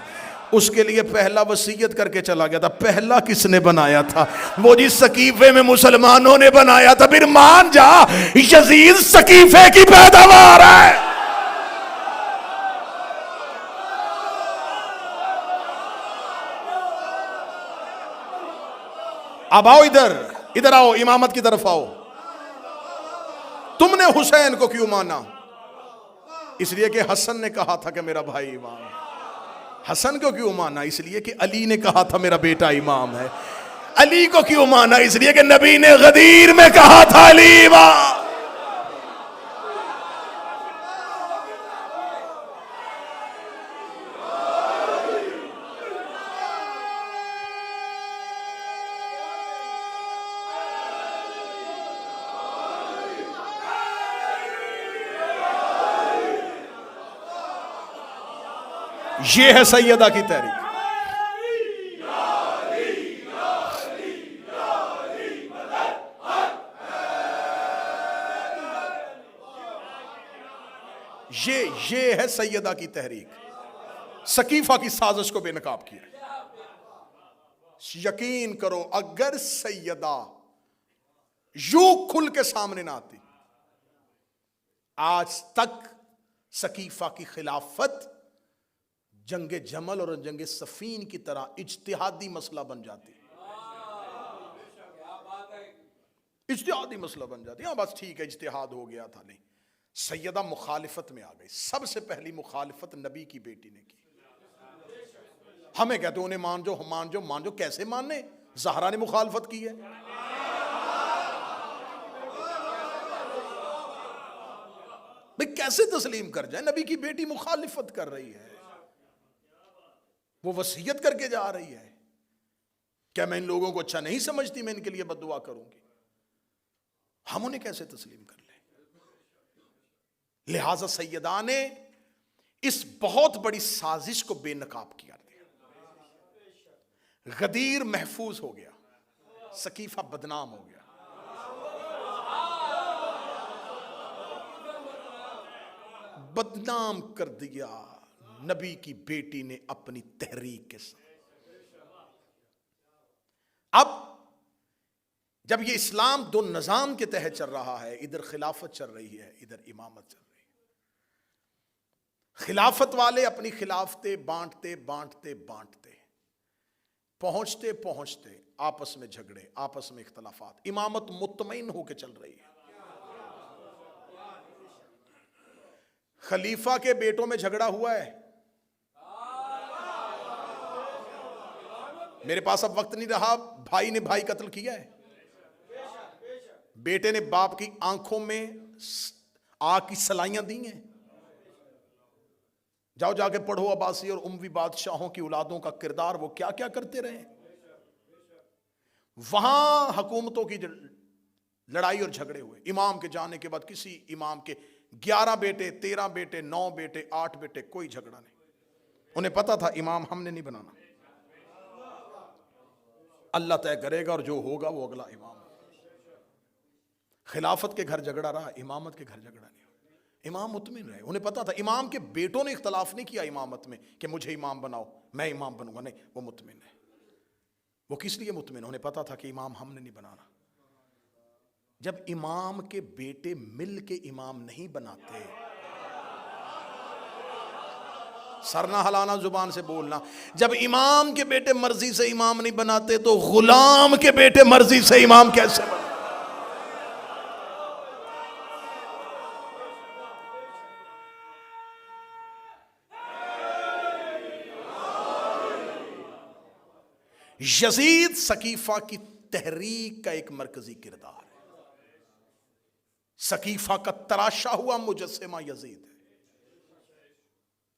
اس کے لیے پہلا وصیت کر کے چلا گیا تھا. پہلا کس نے بنایا تھا؟ وہ جی سقیفے میں مسلمانوں نے بنایا تھا. پھر مان جا یزید سقیفے کی پیداوار ہے. اب آؤ ادھر آؤ، امامت کی طرف آؤ. تم نے حسین کو کیوں مانا؟ اس لیے کہ حسن نے کہا تھا کہ میرا بھائی امام ہے. حسن کو کیوں مانا؟ اس لیے کہ علی نے کہا تھا میرا بیٹا امام ہے. علی کو کیوں مانا؟ اس لیے کہ نبی نے غدیر میں کہا تھا علی امام. یہ ہے سیدہ کی تحریک. یہ ہے سیدہ کی تحریک. سقیفہ کی سازش کو بے نقاب کیا. یقین کرو اگر سیدہ یوں کھل کے سامنے نہ آتی، آج تک سقیفہ کی خلافت جنگ جمل اور جنگ صفین کی طرح اجتہادی مسئلہ بن جاتی. اجتہادی مسئلہ بن جاتی. ہاں بس ٹھیک ہے اجتہاد ہو گیا تھا. نہیں، سیدہ مخالفت میں آ گئی. سب سے پہلی مخالفت نبی کی بیٹی نے کی. ہمیں کہتے ہیں انہیں مان جو مان جو مان جو. کیسے ماننے؟ زہرا نے مخالفت کی ہے. بھئی کیسے تسلیم کر جائیں؟ نبی کی بیٹی مخالفت کر رہی ہے، وہ وصیت کر کے جا رہی ہے. کیا میں ان لوگوں کو اچھا نہیں سمجھتی؟ میں ان کے لیے بد دعا کروں گی. ہم انہیں کیسے تسلیم کر لیں؟ لہذا سیدہ نے اس بہت بڑی سازش کو بے نقاب کیا دیا. غدیر محفوظ ہو گیا، سقیفہ بدنام ہو گیا. بدنام کر دیا نبی کی بیٹی نے اپنی تحریک کے ساتھ. اب جب یہ اسلام دو نظام کے تحت چل رہا ہے، ادھر خلافت چل رہی ہے، ادھر امامت چل رہی ہے. خلافت والے اپنی خلافتیں بانٹتے بانٹتے بانٹتے پہنچتے پہنچتے آپس میں جھگڑے، آپس میں اختلافات. امامت مطمئن ہو کے چل رہی ہے. خلیفہ کے بیٹوں میں جھگڑا ہوا ہے. میرے پاس اب وقت نہیں رہا. بھائی نے بھائی قتل کیا ہے. بیٹے نے باپ کی آنکھوں میں آگ کی سلائیاں دی ہیں. جاؤ جا کے پڑھو عباسی اور اموی بادشاہوں کی اولادوں کا کردار، وہ کیا کیا کرتے رہے. وہاں حکومتوں کی لڑائی اور جھگڑے ہوئے. امام کے جانے کے بعد کسی امام کے 11 بیٹے، 13 بیٹے، 9 بیٹے، 8 بیٹے، کوئی جھگڑا نہیں. انہیں پتا تھا امام ہم نے نہیں بنانا، اللہ طے کرے گا اور جو ہوگا وہ اگلا امام. خلافت کے گھر جھگڑا رہا، امامت کے گھر جھگڑا نہیں. امام مطمئن رہے. انہیں پتا تھا امام کے بیٹوں نے اختلاف نہیں کیا امامت میں کہ مجھے امام بناؤ میں امام بنوں گا. نہیں، وہ مطمئن ہے. وہ کس لیے مطمئن؟ انہیں پتا تھا کہ امام ہم نے نہیں بنانا. جب امام کے بیٹے مل کے امام نہیں بناتے، سر نہ ہلانا، زبان سے بولنا. جب امام کے بیٹے مرضی سے امام نہیں بناتے تو غلام کے بیٹے مرضی سے امام کیسے بناتے؟ یزید سقیفہ کی تحریک کا ایک مرکزی کردار ہے۔ سقیفہ کا تراشا ہوا مجسمہ یزید ہے،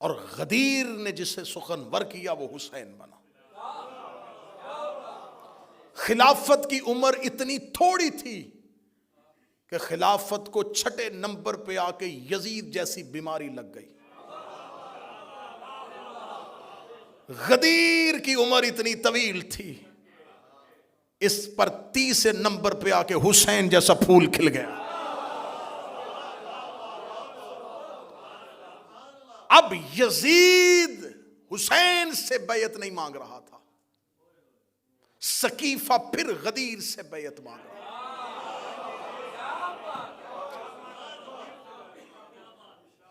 اور غدیر نے جسے سخنور کیا وہ حسین بنا۔ خلافت کی عمر اتنی تھوڑی تھی کہ خلافت کو چھٹے نمبر پہ آ کے یزید جیسی بیماری لگ گئی۔ غدیر کی عمر اتنی طویل تھی، اس پر 30 نمبر پہ آ کے حسین جیسا پھول کھل گیا۔ اب یزید حسین سے بیعت نہیں مانگ رہا تھا، سقیفہ پھر غدیر سے بیعت مانگ رہا تھا۔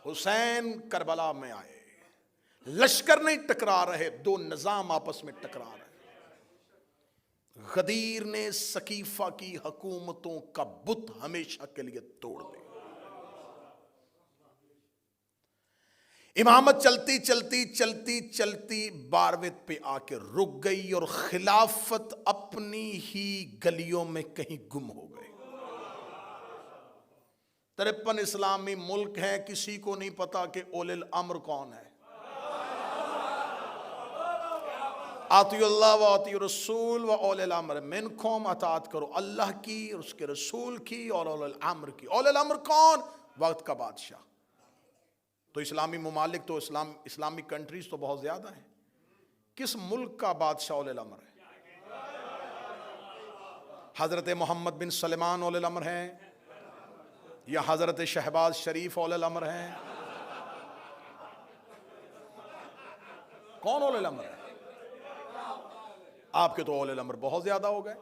حسین کربلا میں آئے، لشکر نہیں ٹکرا رہے، دو نظام آپس میں ٹکرا رہے۔ غدیر نے سقیفہ کی حکومتوں کا بت ہمیشہ کے لیے توڑ دیا۔ امامت چلتی چلتی چلتی چلتی 12ویں پہ آ کے رک گئی، اور خلافت اپنی ہی گلیوں میں کہیں گم ہو گئی۔ 53 اسلامی ملک ہیں، کسی کو نہیں پتا کہ اولی الامر کون ہے۔ آتی اللہ و آتی رسول و اولی الامر منکم، اطاعت کرو اللہ کی اور اس کے رسول کی اور اولی الامر کی۔ اولی الامر کون؟ وقت کا بادشاہ۔ تو اسلامی ممالک تو اسلامی کنٹریز تو بہت زیادہ ہیں، کس ملک کا بادشاہ اولی الامر ہے؟ حضرت محمد بن سلمان اولی الامر ہیں، یا حضرت شہباز شریف اولی الامر ہیں؟ کون اولی الامر ہے؟ آپ کے تو اولی الامر بہت زیادہ ہو گئے،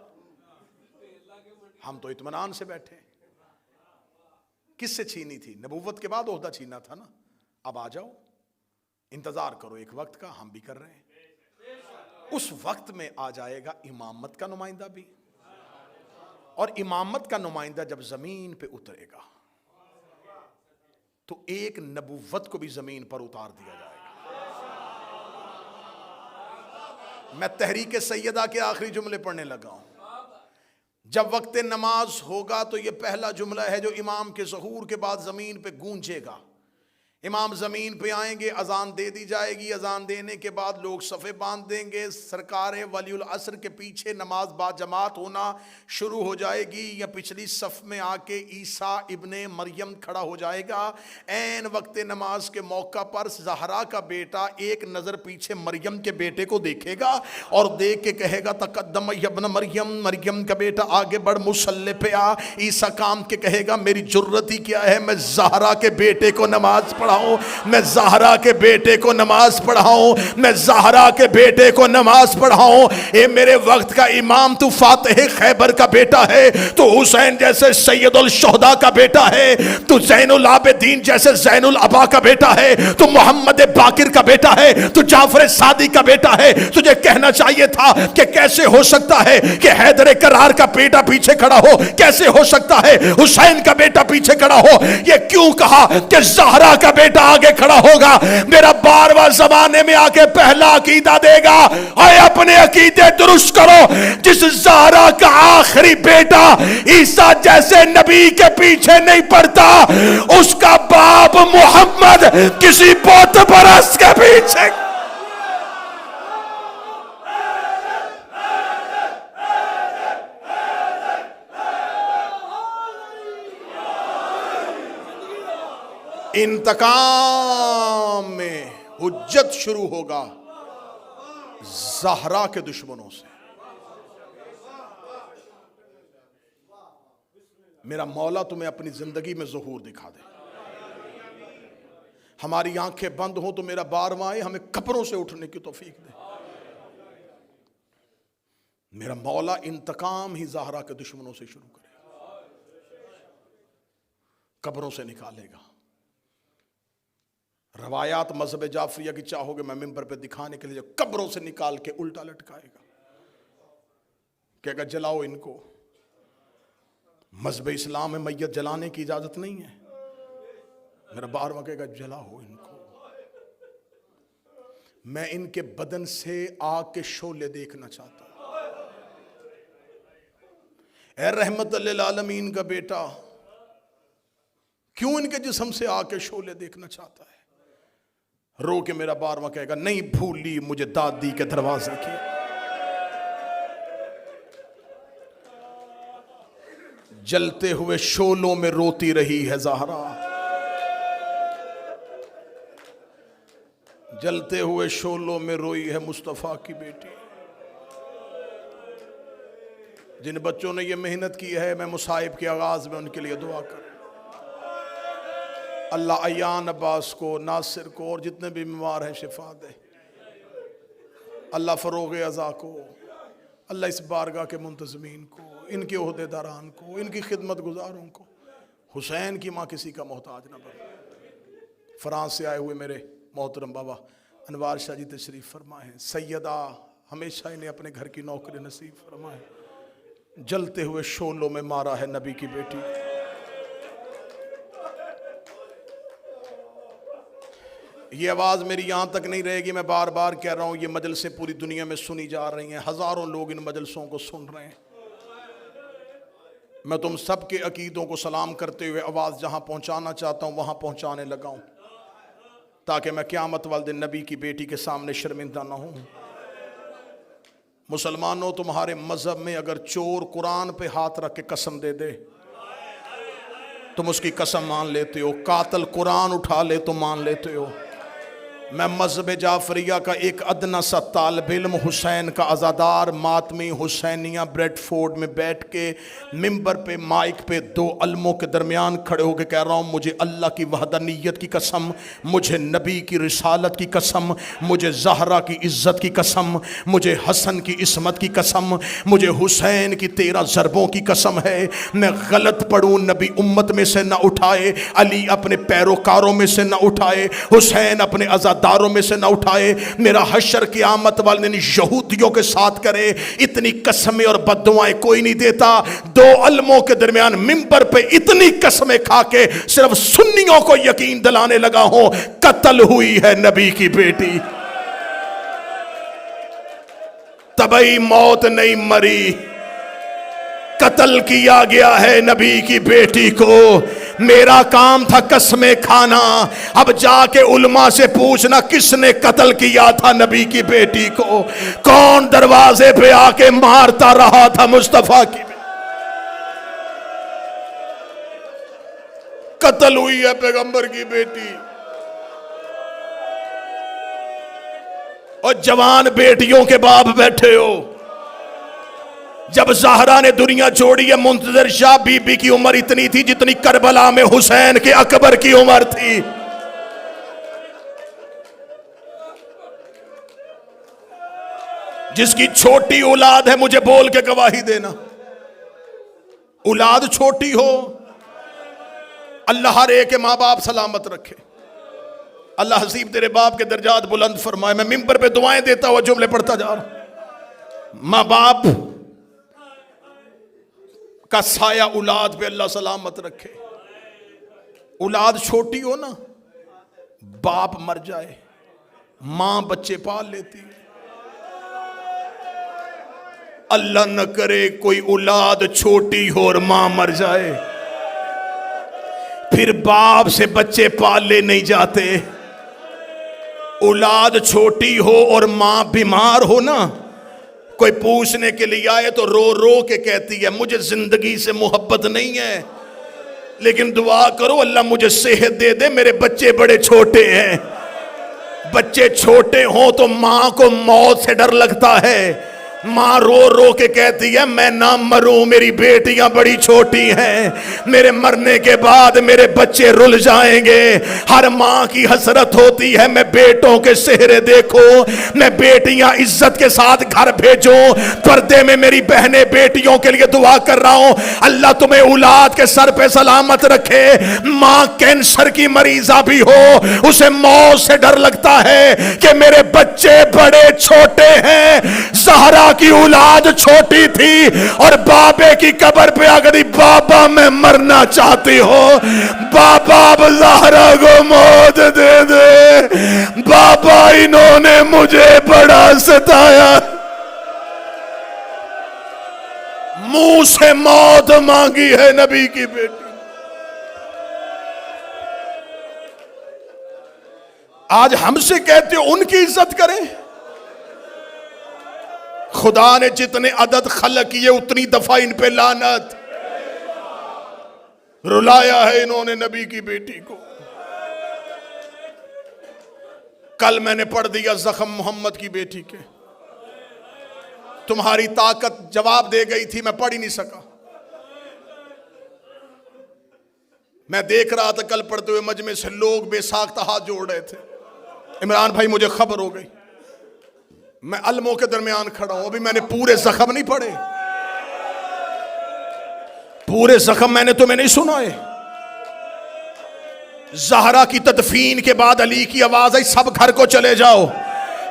ہم تو اطمینان سے بیٹھے۔ کس سے چھینی تھی؟ نبوت کے بعد عہدہ چھینا تھا نا۔ اب آ جاؤ، انتظار کرو ایک وقت کا، ہم بھی کر رہے ہیں۔ اس وقت میں آ جائے گا امامت کا نمائندہ بھی، اور امامت کا نمائندہ جب زمین پہ اترے گا تو ایک نبوت کو بھی زمین پر اتار دیا جائے گا۔ میں تحریک سیدہ کے آخری جملے پڑھنے لگا ہوں۔ جب وقت نماز ہوگا تو یہ پہلا جملہ ہے جو امام کے ظہور کے بعد زمین پہ گونجے گا۔ امام زمین پہ آئیں گے، اذان دے دی جائے گی، اذان دینے کے بعد لوگ صفے باندھ دیں گے، سرکار ولی العصر کے پیچھے نماز با جماعت ہونا شروع ہو جائے گی، یا پچھلی صف میں آ کے عیسیٰ ابن مریم کھڑا ہو جائے گا۔ عین وقت نماز کے موقع پر زہرا کا بیٹا ایک نظر پیچھے مریم کے بیٹے کو دیکھے گا اور دیکھ کے کہے گا تقدم ابن مریم، مریم کا بیٹا آگے بڑھ، مصلی پہ آ۔ عیسیٰ کام کے کہے گا میری جرت ہی کیا ہے، میں زہرا کے بیٹے کو نماز پڑھا، میں زہرا کے بیٹے کو نماز پڑھاؤں، میں زہرا کے بیٹے کو نماز پڑھاؤں۔ اے میرے وقت کا امام، تو فاتح خیبر کا بیٹا ہے، تو حسین جیسے سید الشہداء کا بیٹا ہے، تو زین العابدین جیسے زین العبا کا بیٹا ہے، تو محمد باقر کا بیٹا ہے، تو جعفر صادق کا بیٹا ہے۔ تجھے کہنا چاہیے تھا کہ کیسے ہو سکتا ہے کہ حیدر کرار کا بیٹا پیچھے کھڑا ہو، کیسے ہو سکتا ہے حسین کا بیٹا پیچھے کھڑا ہو۔ یہ کیوں کہا کہ زہرا کا بیٹا آگے کھڑا ہوگا؟ میرا 12واں زمانے میں آ کے پہلا عقیدہ دے گا، اے اپنے عقیدے درست کرو۔ جس زہرا کا آخری بیٹا عیسیٰ جیسے نبی کے پیچھے نہیں پڑتا، اس کا باپ محمد کسی بت پرست کے پیچھے۔ انتقام میں حجت شروع ہوگا زہرا کے دشمنوں سے۔ میرا مولا تمہیں اپنی زندگی میں ظہور دکھا دے۔ ہماری آنکھیں بند ہوں تو میرا 12واں آئے، ہمیں قبروں سے اٹھنے کی توفیق دے۔ میرا مولا انتقام ہی زہرا کے دشمنوں سے شروع کرے، قبروں سے نکالے گا۔ روایات مذہب جعفریہ کی چاہو گے میں ممبر پہ دکھانے کے لیے، قبروں سے نکال کے الٹا لٹکائے گا، کہے گا جلاؤ ان کو۔ مذہب اسلام میں میت جلانے کی اجازت نہیں ہے، میرا 12واں کہے گا جلاؤ ان کو۔ میں ان کے بدن سے آگ کے شعلے دیکھنا چاہتا ہوں۔ اے رحمت للعالمین کا بیٹا کیوں ان کے جسم سے آ کے شعلے دیکھنا چاہتا ہے؟ رو کے میرا بارواں کہے گا نہیں بھولی مجھے دادی کے دروازے کی. جلتے ہوئے شعلوں میں روتی رہی ہے زہرا، جلتے ہوئے شعلوں میں روئی ہے مصطفیٰ کی بیٹی. جن بچوں نے یہ محنت کی ہے میں مصائب کے آغاز میں ان کے لیے دعا کروں. اللہ ایان عباس کو، ناصر کو اور جتنے بھی بیمار ہیں شفا دے. اللہ فروغ عزا کو، اللہ اس بارگاہ کے منتظمین کو، ان کے عہدے داران کو، ان کی خدمت گزاروں کو. حسین کی ماں کسی کا محتاج نہ بنے. فرانس سے آئے ہوئے میرے محترم بابا انوار شاہ جی تشریف فرمائے ہیں. سیدہ ہمیشہ انہیں اپنے گھر کی نوکری نصیب فرمائے. جلتے ہوئے شعلوں میں مارا ہے نبی کی بیٹی. یہ آواز میری یہاں تک نہیں رہے گی، میں بار بار کہہ رہا ہوں یہ مجلسیں پوری دنیا میں سنی جا رہی ہیں، ہزاروں لوگ ان مجلسوں کو سن رہے ہیں. میں تم سب کے عقیدوں کو سلام کرتے ہوئے آواز جہاں پہنچانا چاہتا ہوں وہاں پہنچانے لگا ہوں، تاکہ میں قیامت والے دن نبی کی بیٹی کے سامنے شرمندہ نہ ہوں. مسلمانوں تمہارے مذہب میں اگر چور قرآن پہ ہاتھ رکھ کے قسم دے دے تم اس کی قسم مان لیتے ہو، قاتل قرآن اٹھا لے تو مان لیتے ہو. میں مذہب جعفریہ کا ایک ادنا سا طالب علم، حسین کا عزادار، ماتمی حسینیہ بریڈ فورڈ میں بیٹھ کے ممبر پہ مائک پہ دو علموں کے درمیان کھڑے ہو کے کہہ رہا ہوں مجھے اللہ کی وحدانیت کی قسم، مجھے نبی کی رسالت کی قسم، مجھے زہرا کی عزت کی قسم، مجھے حسن کی عصمت کی قسم، مجھے حسین کی 13 ضربوں کی قسم ہے. میں غلط پڑھوں نبی امت میں سے نہ اٹھائے، علی اپنے پیروکاروں میں سے نہ اٹھائے، حسین اپنے داروں میں سے نہ اٹھائے. میرا حشر قیامت والے دن یہودیوں کے ساتھ کرے. اتنی قسمیں اور بددعائیں کوئی نہیں دیتا. دو علموں کے درمیان ممبر پہ اتنی قسمیں کھا کے صرف سنیوں کو یقین دلانے لگا ہوں قتل ہوئی ہے نبی کی بیٹی. طبعی موت نہیں مری، قتل کیا گیا ہے نبی کی بیٹی کو. میرا کام تھا قسمیں کھانا، اب جا کے علماء سے پوچھنا کس نے قتل کیا تھا نبی کی بیٹی کو، کون دروازے پہ آ کے مارتا رہا تھا مصطفیٰ کی بیٹی. قتل ہوئی ہے پیغمبر کی بیٹی. اور جوان بیٹیوں کے باپ بیٹھے ہو. جب زہرا نے دنیا چھوڑی ہے منتظر شاہ بی بی کی عمر اتنی تھی جتنی کربلا میں حسین کے اکبر کی عمر تھی. جس کی چھوٹی اولاد ہے مجھے بول کے گواہی دینا. اولاد چھوٹی ہو، اللہ ہر ایک کے ماں باپ سلامت رکھے. اللہ حسیب تیرے باپ کے درجات بلند فرمائے. میں ممبر پہ دعائیں دیتا ہوا جملے پڑھتا جا رہا ہوں. ماں باپ کا سایہ اولاد پہ اللہ سلامت رکھے. اولاد چھوٹی ہو نا، باپ مر جائے، ماں بچے پال لیتی. اللہ نہ کرے کوئی اولاد چھوٹی ہو اور ماں مر جائے، پھر باپ سے بچے پالے نہیں جاتے. اولاد چھوٹی ہو اور ماں بیمار ہو نا، کوئی پوچھنے کے لیے آئے تو رو رو کے کہتی ہے مجھے زندگی سے محبت نہیں ہے لیکن دعا کرو اللہ مجھے صحت دے دے، میرے بچے بڑے چھوٹے ہیں. بچے چھوٹے ہوں تو ماں کو موت سے ڈر لگتا ہے. ماں رو رو کے کہتی ہے میں نہ مروں، میری بیٹیاں بڑی چھوٹی ہیں، میرے مرنے کے بعد میرے بچے رل جائیں گے. ہر ماں کی حسرت ہوتی ہے میں بیٹوں کے چہرے دیکھوں، میں بیٹیاں عزت کے ساتھ گھر بھیجوں. پردے میں میری بہنیں بیٹیوں کے لیے دعا کر رہا ہوں اللہ تمہیں اولاد کے سر پہ سلامت رکھے. ماں کینسر کی مریضہ بھی ہو، اسے موت سے ڈر لگتا ہے کہ میرے بچے بڑے چھوٹے ہیں. زہرا کی اولاد چھوٹی تھی اور بابے کی قبر پہ اگر بابا میں مرنا چاہتی ہو، بابا اب زہرا کو موت دے دے، بابا انہوں نے مجھے بڑا ستایا. منہ سے موت مانگی ہے نبی کی بیٹی. آج ہم سے کہتے ہو ان کی عزت کریں. خدا نے جتنے عدد خلق کیے اتنی دفعہ ان پہ لعنت. رلایا ہے انہوں نے نبی کی بیٹی کو. کل میں نے پڑھ دیا زخم محمد کی بیٹی کے. تمہاری طاقت جواب دے گئی تھی، میں پڑھ ہی نہیں سکا. میں دیکھ رہا تھا کل پڑھتے ہوئے مجمع سے لوگ بے ساختہ ہاتھ جوڑ رہے تھے. عمران بھائی مجھے خبر ہو گئی، میں علموں کے درمیان کھڑا ہوں. ابھی میں نے پورے زخم نہیں پڑھے، پورے زخم میں نے تمہیں نہیں سنائے. زہرا کی تدفین کے بعد علی کی آواز آئی سب گھر کو چلے جاؤ.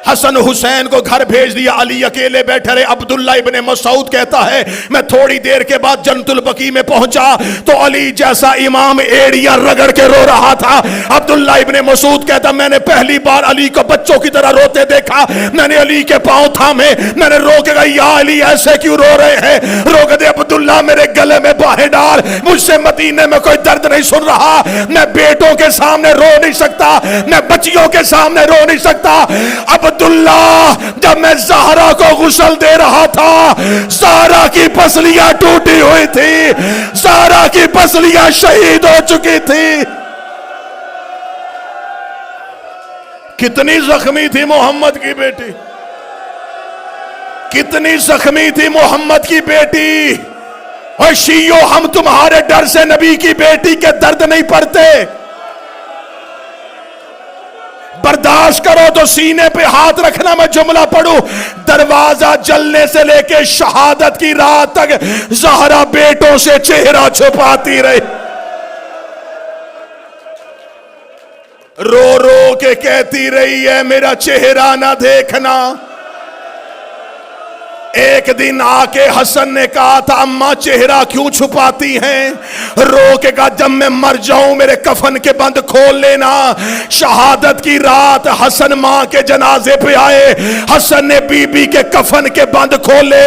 حسن حسین کو گھر بھیج دیا. علی اکیلے بیٹھے رہے. عبداللہ ابن مسعود کہتا ہے میں تھوڑی دیر کے بعد جنت البقیع میں پہنچا تو علی جیسا امام ایڑیاں رگڑ کے رو رہا تھا. عبداللہ ابن مسعود کہتا میں نے پہلی بار علی کو بچوں کی طرح روتے دیکھا. میں نے علی کے پاؤں تھامے، میں نے رو کے کہا یا علی ایسے کیوں رو رہے ہیں؟ رو کے دے عبداللہ میرے گلے میں باہیں ڈال، مجھ سے مدینے میں کوئی درد نہیں سن رہا. میں بیٹوں کے سامنے رو نہیں سکتا، میں بچیوں کے سامنے رو نہیں سکتا. عبداللہ جب میں زہرا کو غسل دے رہا تھا زہرا کی پسلیاں ٹوٹی ہوئی تھی، زہرا کی پسلیاں شہید ہو چکی تھی. کتنی زخمی تھی محمد کی بیٹی، کتنی زخمی تھی محمد کی بیٹی. اور شیعو ہم تمہارے ڈر سے نبی کی بیٹی کے درد نہیں پڑتے. برداشت کرو تو سینے پہ ہاتھ رکھنا. میں جملہ پڑھوں، دروازہ جلنے سے لے کے شہادت کی رات تک زہرا بیٹوں سے چہرہ چھپاتی رہی. رو رو کے کہتی رہی ہے میرا چہرہ نہ دیکھنا. ایک دن آ کے حسن نے کہا تھا اماں چہرہ کیوں چھپاتی ہیں؟ رو کے کہا جب میں مر جاؤں میرے کفن کے بند کھول لینا. شہادت کی رات حسن ماں کے جنازے پہ آئے. حسن نے بی بی کے کفن کے بند کھولے.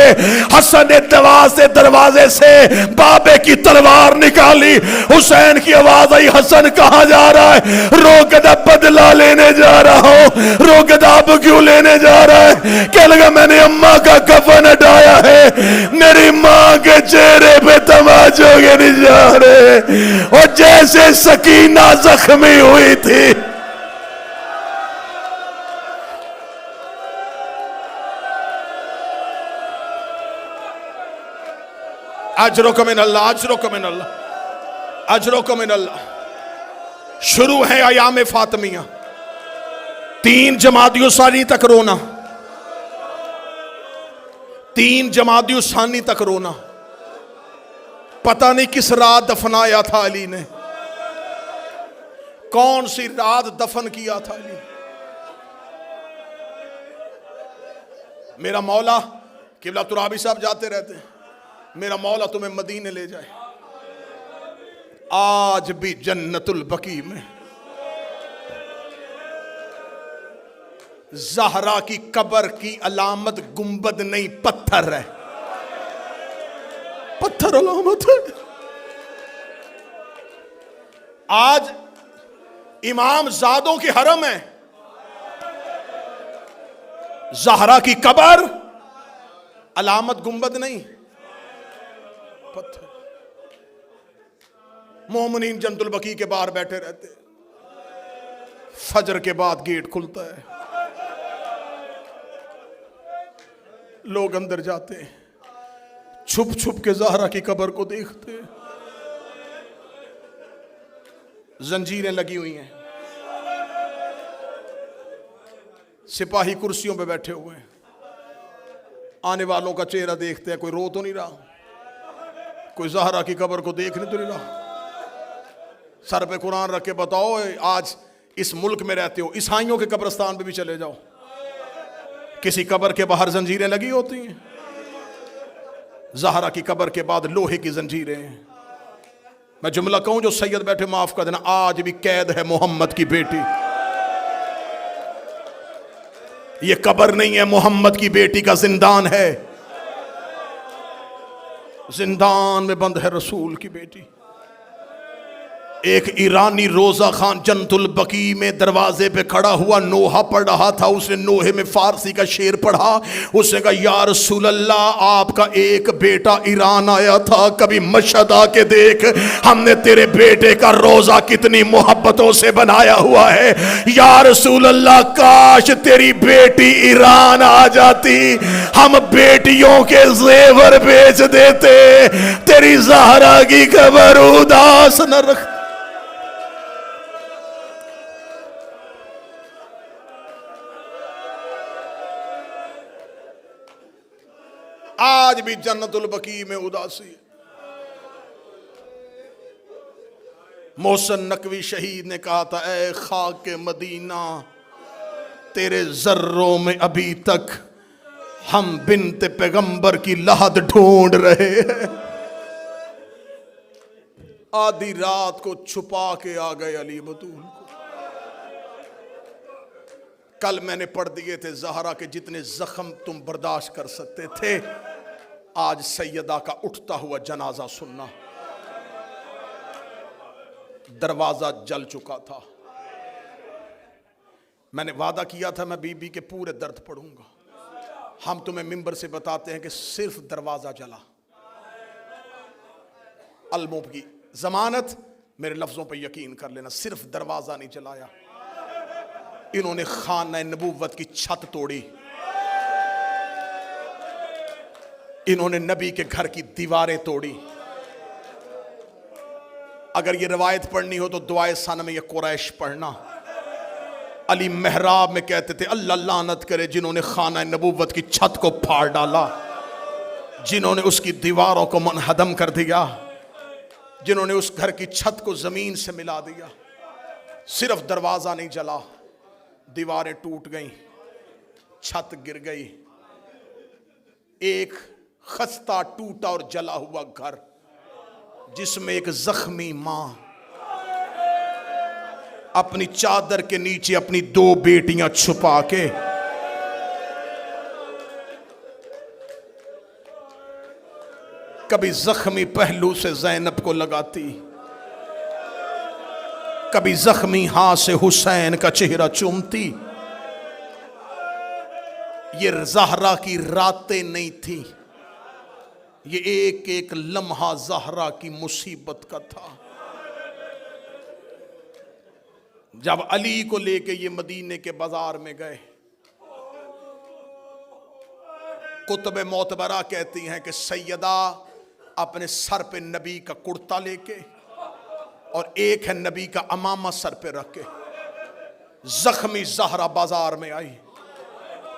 حسن نے دروازے سے بابے کی تلوار نکالی. حسین کی آواز آئی حسن کہاں جا رہا ہے؟ رو کے کہا بدلہ لینے جا رہا ہوں. رو کے کہا اب کیوں لینے جا رہا ہے؟ کہنے لگا میں نے اماں کا کفن ہٹایا ہے، میری ماں کے چہرے پہ تماچوں کے نشانے اور جیسے سکینہ زخمی ہوئی تھی. اجرکم من اللہ، اجرکم من اللہ، اجرکم من اللہ. شروع ہے ایام فاطمیہ. 3 جمادی الثانی تک رونا، 3 جمادی الثانی تک رونا. پتہ نہیں کس رات دفنایا تھا علی نے، کون سی رات دفن کیا تھا علی. میرا مولا قبلہ ترابی صاحب جاتے رہتے ہیں، میرا مولا تمہیں مدینے لے جائے. آج بھی جنت البقیع میں زہرا کی قبر کی علامت گنبد نہیں پتھر ہے، پتھر علامت ہے. آج امام زادوں کی حرم ہے، زہرا کی قبر علامت گنبد نہیں پتھر. مومنین جنت البقیع کے باہر بیٹھے رہتے، فجر کے بعد گیٹ کھلتا ہے، لوگ اندر جاتے ہیں، چھپ چھپ کے زہرا کی قبر کو دیکھتے. زنجیریں لگی ہوئی ہیں، سپاہی کرسیوں پہ بیٹھے ہوئے ہیں. آنے والوں کا چہرہ دیکھتے ہیں، کوئی رو تو نہیں رہا، کوئی زہرا کی قبر کو دیکھنے تو نہیں رہا. سر پہ قرآن رکھ کے بتاؤ آج اس ملک میں رہتے ہو، عیسائیوں کے قبرستان پہ بھی چلے جاؤ، کسی قبر کے باہر زنجیریں لگی ہوتی ہیں. زہرا کی قبر کے بعد لوہے کی زنجیریں ہیں. میں جملہ کہوں جو سید بیٹھے معاف کر دینا، آج بھی قید ہے محمد کی بیٹی. یہ قبر نہیں ہے، محمد کی بیٹی کا زندان ہے. زندان میں بند ہے رسول کی بیٹی. ایک ایرانی روزہ خان جنت البقیع میں دروازے پہ کھڑا ہوا نوحہ پڑھ رہا تھا. اس نے نوحے میں فارسی کا شعر پڑھا. اس نے کہا یا رسول اللہ آپ کا ایک بیٹا ایران آیا تھا, کبھی مشہد آ کے دیکھ, ہم نے تیرے بیٹے کا روزہ کتنی محبتوں سے بنایا ہوا ہے. یا رسول اللہ کاش تیری بیٹی ایران آ جاتی, ہم بیٹیوں کے زیور بیچ دیتے, تیری زہرا کی قبر اداس نہ رکھ. آج بھی جنت البقیع میں اداسی ہے. محسن نقوی شہید نے کہا تھا اے خاک مدینہ تیرے ذروں میں ابھی تک ہم بنت پیغمبر کی لحد ڈھونڈ رہے ہیں. آدھی رات کو چھپا کے آ گئے علی بطول کو. کل میں نے پڑھ دیے تھے زہرا کے جتنے زخم تم برداشت کر سکتے تھے, آج سیدہ کا اٹھتا ہوا جنازہ سننا. دروازہ جل چکا تھا. میں نے وعدہ کیا تھا میں بی بی کے پورے درد پڑھوں گا. ہم تمہیں ممبر سے بتاتے ہیں کہ صرف دروازہ جلا. علموں کی ضمانت, میرے لفظوں پہ یقین کر لینا, صرف دروازہ نہیں جلایا. انہوں نے خانہ نبوت کی چھت توڑی, انہوں نے نبی کے گھر کی دیواریں توڑی. اگر یہ روایت پڑھنی ہو تو دعائے ثنا میں یہ قریش پڑھنا. علی محراب میں کہتے تھے اللہ لعنت کرے جنہوں نے خانہ نبوت کی چھت کو پھاڑ ڈالا, جنہوں نے اس کی دیواروں کو منہدم کر دیا, جنہوں نے اس گھر کی چھت کو زمین سے ملا دیا. صرف دروازہ نہیں جلا, دیواریں ٹوٹ گئیں, چھت گر گئی. ایک خستہ ٹوٹا اور جلا ہوا گھر جس میں ایک زخمی ماں اپنی چادر کے نیچے اپنی 2 بیٹیاں چھپا کے کبھی زخمی پہلو سے زینب کو لگاتی, کبھی زخمی ہاتھ سے حسین کا چہرہ چومتی. یہ زہرا کی راتیں نہیں تھی, یہ ایک ایک لمحہ زہرا کی مصیبت کا تھا. جب علی کو لے کے یہ مدینے کے بازار میں گئے, کتب معتبرہ کہتی ہیں کہ سیدہ اپنے سر پہ نبی کا کرتا لے کے اور ایک ہے نبی کا امامہ سر پہ رکھ کے زخمی زہرا بازار میں آئی.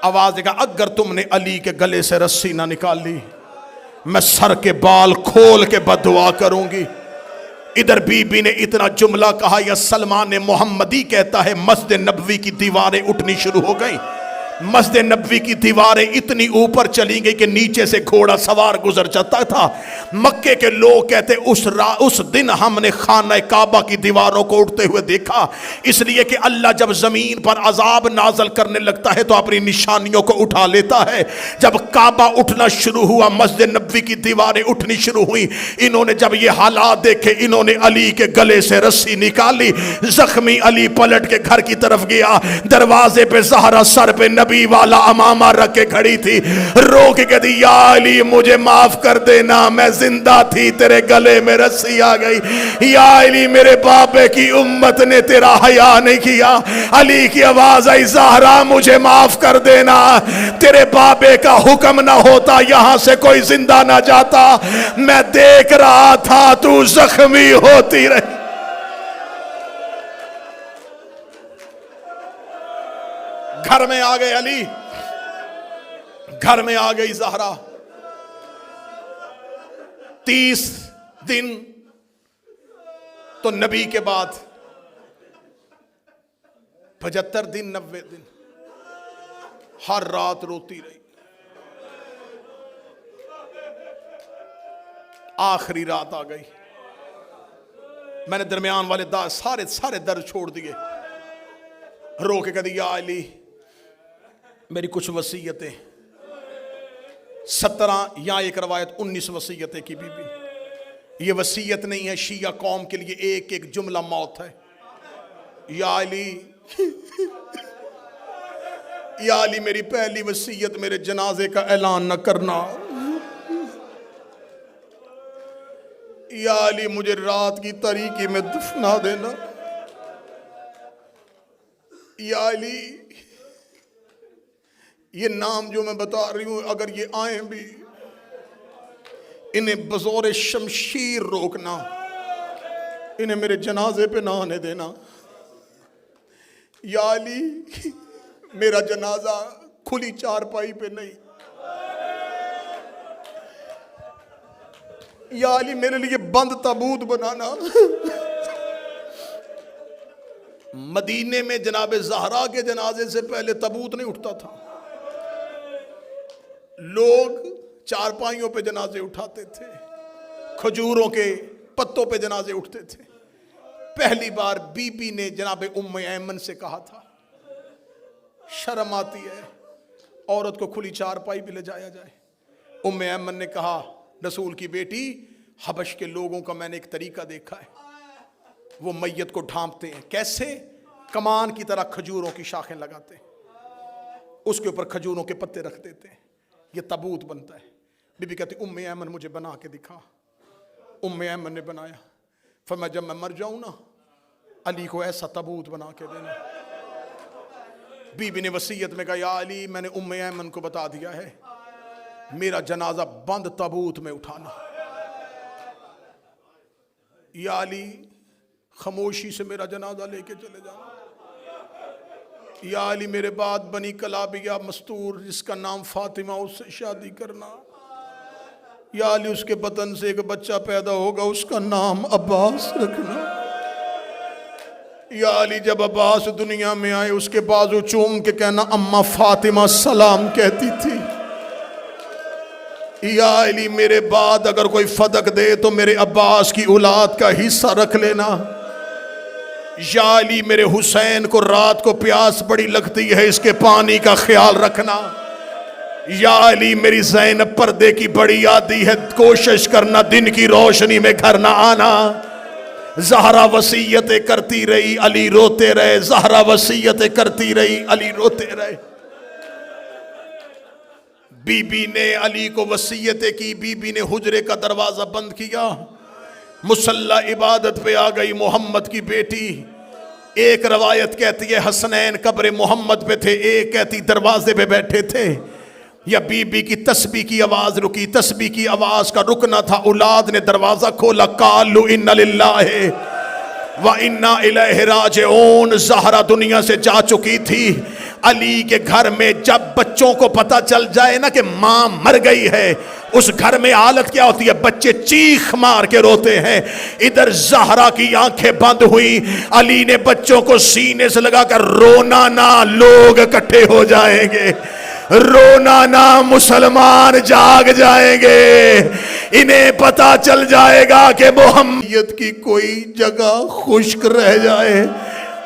آواز دے گا اگر تم نے علی کے گلے سے رسی نہ نکال لی میں سر کے بال کھول کے بددعا کروں گی. ادھر بی بی نے اتنا جملہ کہا, یا سلمان محمدی کہتا ہے مسجد نبوی کی دیواریں اٹھنی شروع ہو گئیں. مسجد نبوی کی دیواریں اتنی اوپر چلی گئی کہ نیچے سے گھوڑا سوار گزر جاتا تھا. مکے کے لوگ کہتے اس دن ہم نے خانہ کعبہ کی دیواروں کو اٹھتے ہوئے دیکھا, اس لیے کہ اللہ جب زمین پر عذاب نازل کرنے لگتا ہے تو اپنی نشانیوں کو اٹھا لیتا ہے. جب کعبہ اٹھنا شروع ہوا, مسجد نبوی کی دیواریں اٹھنی شروع ہوئی. انہوں نے جب یہ حالات دیکھے, انہوں نے علی کے گلے سے رسی نکالی. زخمی علی پلٹ کے گھر کی طرف گیا, دروازے پہ زہرا سر پہ نبی والا امامہ رکھ کے کھڑی تھی. رو کے کہتی یا علی مجھے معاف کر دینا, میں زندہ تھی تیرے گلے میں رسی آ گئی. یا علی میرے بابے کی امت نے تیرا حیا نہیں کیا. علی کی آواز آئی زہرا مجھے معاف کر دینا, تیرے بابے کا حکم نہ ہوتا یہاں سے کوئی زندہ نہ جاتا. میں دیکھ رہا تھا تو زخمی ہوتی رہی. گھر میں آ گئے علی, گھر میں آ گئی زہرا. 30 دن تو نبی کے بعد 75 دن 90 دن ہر رات روتی رہی. آخری رات آ گئی, میں نے درمیان والے سارے درد چھوڑ دیے. رو کے کہتی یا علی میری کچھ وصیتیں, 17 یا ایک روایت 19 وصیتیں کی بی بی. یہ وصیت نہیں ہے شیعہ قوم کے لیے، ایک ایک جملہ موت ہے. یا علی، یا علی میری پہلی وصیت میرے جنازے کا اعلان نہ کرنا. یا علی مجھے رات کی تاریکی میں دفنا دینا. یا علی یہ نام جو میں بتا رہی ہوں اگر یہ آئیں بھی انہیں بزور شمشیر روکنا، انہیں میرے جنازے پہ نہ آنے دینا. یا علی میرا جنازہ کھلی چارپائی پہ نہیں. یا علی میرے لیے بند تابوت بنانا. مدینے میں جناب زہرا کے جنازے سے پہلے تابوت نہیں اٹھتا تھا، لوگ چارپائیوں پہ جنازے اٹھاتے تھے، کھجوروں کے پتوں پہ جنازے اٹھتے تھے. پہلی بار بی بی نے جناب ام ایمن سے کہا تھا، شرم آتی ہے عورت کو کھلی چارپائی بھی لے جایا جائے. ام ایمن نے کہا، رسول کی بیٹی، حبش کے لوگوں کا میں نے ایک طریقہ دیکھا ہے، وہ میت کو ڈھانپتے ہیں. کیسے؟ کمان کی طرح کھجوروں کی شاخیں لگاتے ہیں، اس کے اوپر کھجوروں کے پتے رکھ دیتے ہیں، یہ تابوت بنتا ہے. بی بی کہتی ام ایمن مجھے بنا کے دکھا. ام ایمن نے بنایا. فرمایا جب میں مر جاؤں نا علی کو ایسا تابوت بنا کے دینا. بی بی نے وصیت میں کہا، یا علی میں نے ام ایمن کو بتا دیا ہے میرا جنازہ بند تابوت میں اٹھانا. یا علی خاموشی سے میرا جنازہ لے کے چلے جانا. یا علی میرے بعد بنی کلابیہ مستور جس کا نام فاطمہ، اس سے شادی کرنا. یا علی اس کے بطن سے ایک بچہ پیدا ہوگا، اس کا نام عباس رکھنا. یا علی جب عباس دنیا میں آئے اس کے بازو چوم کے کہنا اماں فاطمہ سلام کہتی تھی. یا علی میرے بعد اگر کوئی فدق دے تو میرے عباس کی اولاد کا حصہ رکھ لینا. یا علی میرے حسین کو رات کو پیاس بڑی لگتی ہے، اس کے پانی کا خیال رکھنا. یا علی میری زینب پردے کی بڑی عادی ہے، کوشش کرنا دن کی روشنی میں گھر نہ آنا. زہرا وصیتیں کرتی رہی، علی روتے رہے. زہرا وصیتیں کرتی رہی، علی روتے رہے. بی بی نے علی کو وصیتیں کی. بی بی نے حجرے کا دروازہ بند کیا، مصلی عبادت پہ آ گئی محمد کی بیٹی. ایک روایت کہتی ہے حسنین قبر محمد پہ تھے، ایک کہتی دروازے پہ بیٹھے تھے. یا بی بی کی تسبیح کی آواز رکی. تسبیح کی آواز کا رکنا تھا، اولاد نے دروازہ کھولا. قالوا ان للہ و انا الیہ راجعون. زہرا دنیا سے جا چکی تھی. علی کے گھر میں جب بچوں کو پتہ چل جائے نا کہ ماں مر گئی ہے، اس گھر میں حالت کیا ہوتی ہے؟ بچے چیخ مار کے روتے ہیں. ادھر زہرا کی آنکھیں بند ہوئی، علی نے بچوں کو سینے سے لگا کر رونا نا لوگ اکٹھے ہو جائیں گے، رونا نا مسلمان جاگ جائیں گے، انہیں پتہ چل جائے گا کہ محمد کی کوئی جگہ خشک رہ جائے.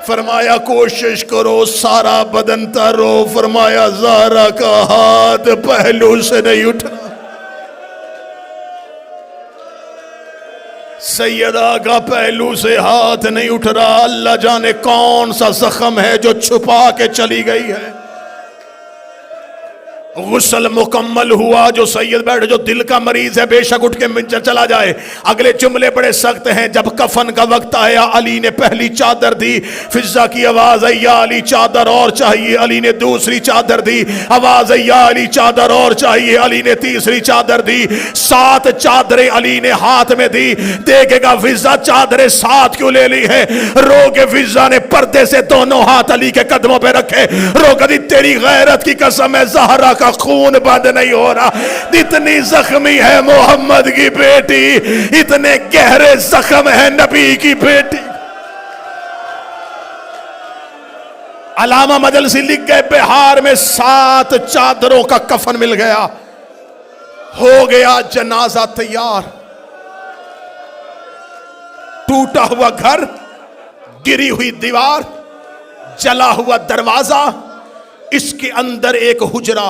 فرمایا کوشش کرو سارا بدن ترو. فرمایا زہرا کا ہاتھ پہلو سے نہیں اٹھا، سیدہ کا پہلو سے ہاتھ نہیں اٹھ رہا. اللہ جانے کون سا زخم ہے جو چھپا کے چلی گئی ہے. غسل مکمل ہوا. جو سید بیٹھے جو دل کا مریض ہے بے شک اٹھ کے منچر چلا جائے. اگلے جملے بڑے سخت ہیں. جب کفن کا وقت آیا علی نے پہلی چادر دی. فضا کی آواز آئی یا علی چادر اور چاہیے. علی نے دوسری چادر دی. آواز آئی یا علی چادر اور چاہیے. علی نے تیسری چادر دی. 7 چادریں علی نے ہاتھ میں دی. دیکھے گا فضا چادریں 7 کیوں لے لی ہے؟ رو کے فضا نے پردے سے دونوں ہاتھ علی کے قدموں پہ رکھے. رو کہتی تیری غیرت کی قسم ہے زہرا کا خون بند نہیں ہو رہا. اتنی زخمی ہے محمد کی بیٹی، اتنے گہرے زخم ہے نبی کی بیٹی. علامہ مجلسی لکھ گئے بہار میں 7 چادروں کا کفن مل گیا. ہو گیا جنازہ تیار. ٹوٹا ہوا گھر، گری ہوئی دیوار، جلا ہوا دروازہ، اس کے اندر ایک حجرہ.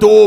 2